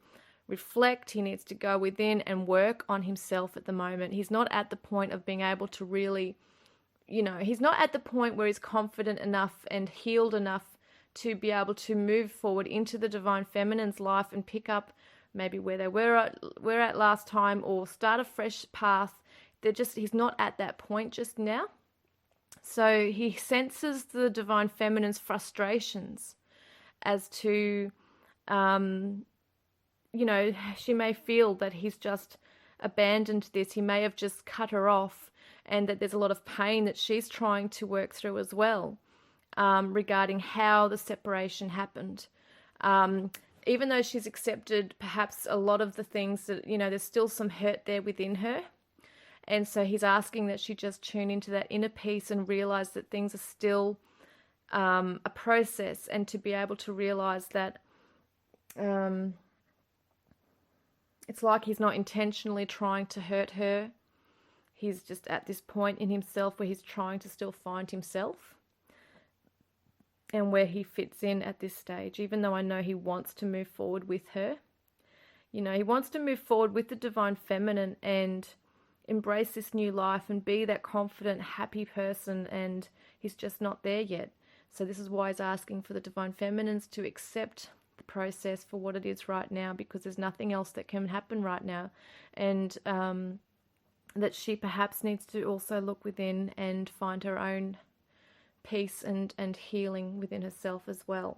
reflect. He needs to go within and work on himself at the moment. He's not at the point of being able to really, you know, he's not at the point where he's confident enough and healed enough to be able to move forward into the divine feminine's life and pick up maybe where they were at last time, or start a fresh path. He's not at that point just now. So he senses the divine feminine's frustrations as to, you know, she may feel that he's just abandoned this. He may have just cut her off, and that there's a lot of pain that she's trying to work through as well, regarding how the separation happened. Even though she's accepted perhaps a lot of the things that, you know, there's still some hurt there within her. And so he's asking that she just tune into that inner peace and realize that things are still a process, and to be able to realize that it's like he's not intentionally trying to hurt her. He's just at this point in himself where he's trying to still find himself and where he fits in at this stage, even though I know he wants to move forward with her. You know, he wants to move forward with the divine feminine and embrace this new life and be that confident, happy person, and he's just not there yet. So this is why he's asking for the divine feminines to accept the process for what it is right now, because there's nothing else that can happen right now. And that she perhaps needs to also look within and find her own peace and healing within herself as well.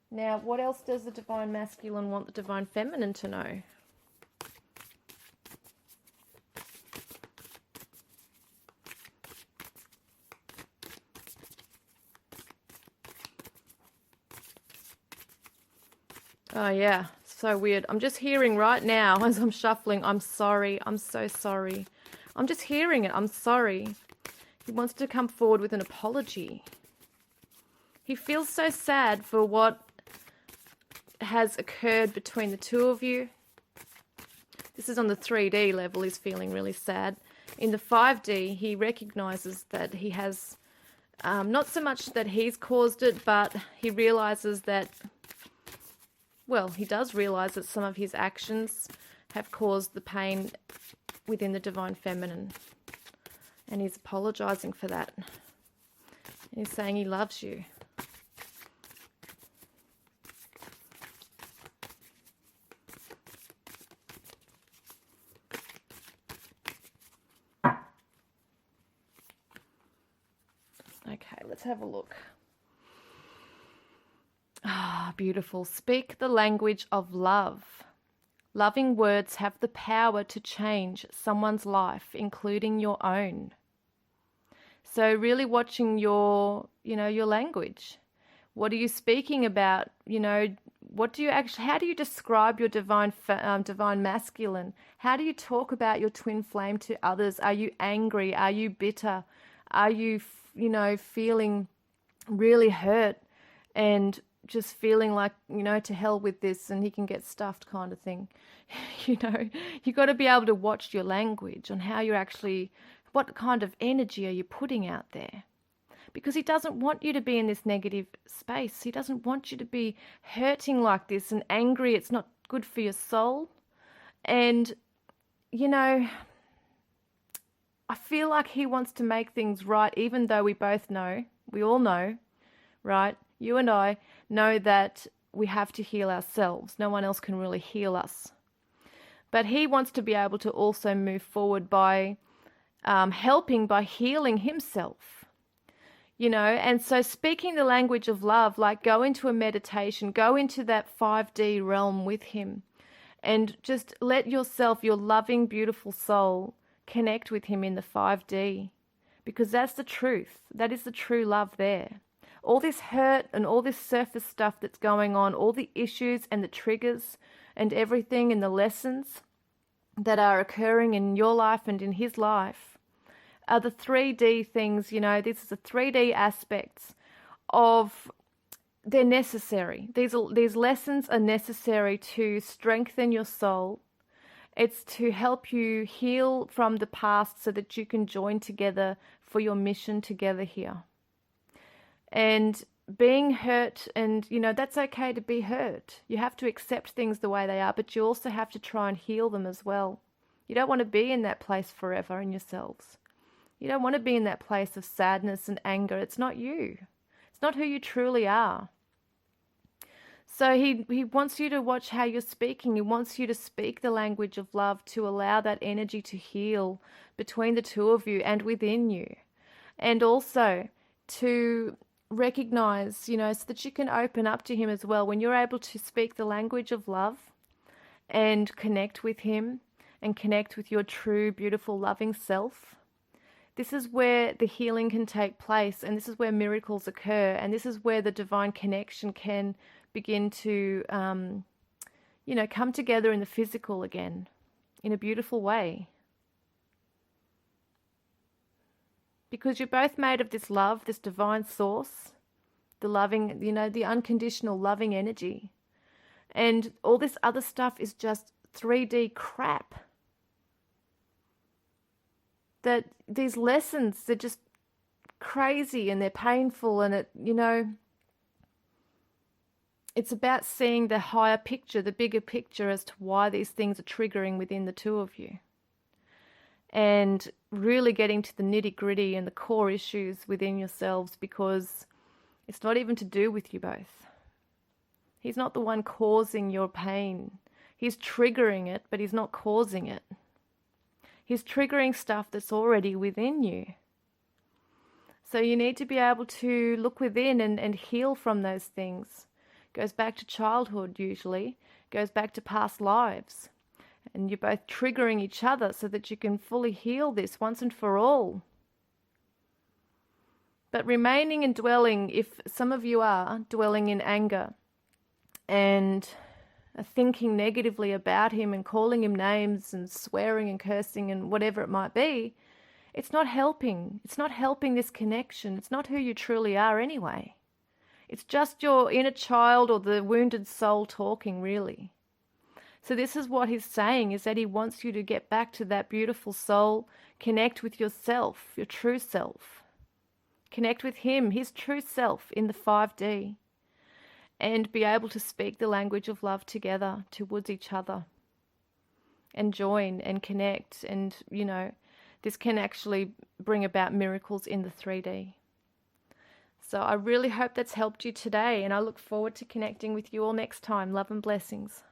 Now, what else does the divine masculine want the divine feminine to know? Oh yeah, so weird. I'm just hearing right now as I'm shuffling, I'm sorry, I'm so sorry. I'm just hearing it, I'm sorry. He wants to come forward with an apology. He feels so sad for what has occurred between the two of you. This is on the 3D level. He's feeling really sad. In the 5D, he recognizes that he has, not so much that he's caused it, but he realizes that, well, he does realize that some of his actions have caused the pain within the Divine Feminine. And he's apologizing for that. And he's saying he loves you. Okay, let's have a look. Ah, beautiful. Speak the language of love. Loving words have the power to change someone's life, including your own. So really watching your language. What are you speaking about? What do you actually, how do you describe your divine masculine? How do you talk about your twin flame to others? Are you angry? Are you bitter? Are you, feeling really hurt and just feeling like, to hell with this and he can get stuffed kind of thing? You got to be able to watch your language on how you're actually, what kind of energy are you putting out there? Because he doesn't want you to be in this negative space. He doesn't want you to be hurting like this and angry. It's not good for your soul. And, I feel like he wants to make things right, even though we all know, right? You and I know that we have to heal ourselves. No one else can really heal us. But he wants to be able to also move forward by helping, by healing himself. And so speaking the language of love, like go into a meditation, go into that 5D realm with him and just let yourself, your loving, beautiful soul, connect with him in the 5D, because that's the truth. That is the true love there. All this hurt and all this surface stuff that's going on, all the issues and the triggers and everything and the lessons that are occurring in your life and in his life are the 3D things. This is the 3D aspects of, they're necessary. These lessons are necessary to strengthen your soul. It's to help you heal from the past so that you can join together for your mission together here. And being hurt, and that's okay to be hurt. You have to accept things the way they are, but you also have to try and heal them as well. You don't want to be in that place forever in yourselves. You don't want to be in that place of sadness and anger. It's not you. It's not who you truly are. So he wants you to watch how you're speaking. He wants you to speak the language of love to allow that energy to heal between the two of you and within you. And also to recognize, so that you can open up to him as well. When you're able to speak the language of love and connect with him and connect with your true, beautiful, loving self, this is where the healing can take place, and this is where miracles occur, and this is where the divine connection can begin to, come together in the physical again in a beautiful way. Because you're both made of this love, this divine source, the loving, the unconditional loving energy. And all this other stuff is just 3D crap. That these lessons, they're just crazy and they're painful, and it's about seeing the higher picture, the bigger picture as to why these things are triggering within the two of you. And really getting to the nitty-gritty and the core issues within yourselves, because it's not even to do with you both. He's not the one causing your pain. He's triggering it, but he's not causing it. He's triggering stuff that's already within you. So you need to be able to look within and heal from those things. Goes back to childhood usually, goes back to past lives. And you're both triggering each other so that you can fully heal this once and for all. But remaining and dwelling, if some of you are dwelling in anger and are thinking negatively about him and calling him names and swearing and cursing and whatever it might be, It's not helping. It's not helping this connection. It's not who you truly are anyway. It's just your inner child or the wounded soul talking, really. So this is what he's saying, is that he wants you to get back to that beautiful soul, connect with yourself, your true self. Connect with him, his true self in the 5D, and be able to speak the language of love together towards each other and join and connect. And, you know, this can actually bring about miracles in the 3D. So I really hope that's helped you today, and I look forward to connecting with you all next time. Love and blessings.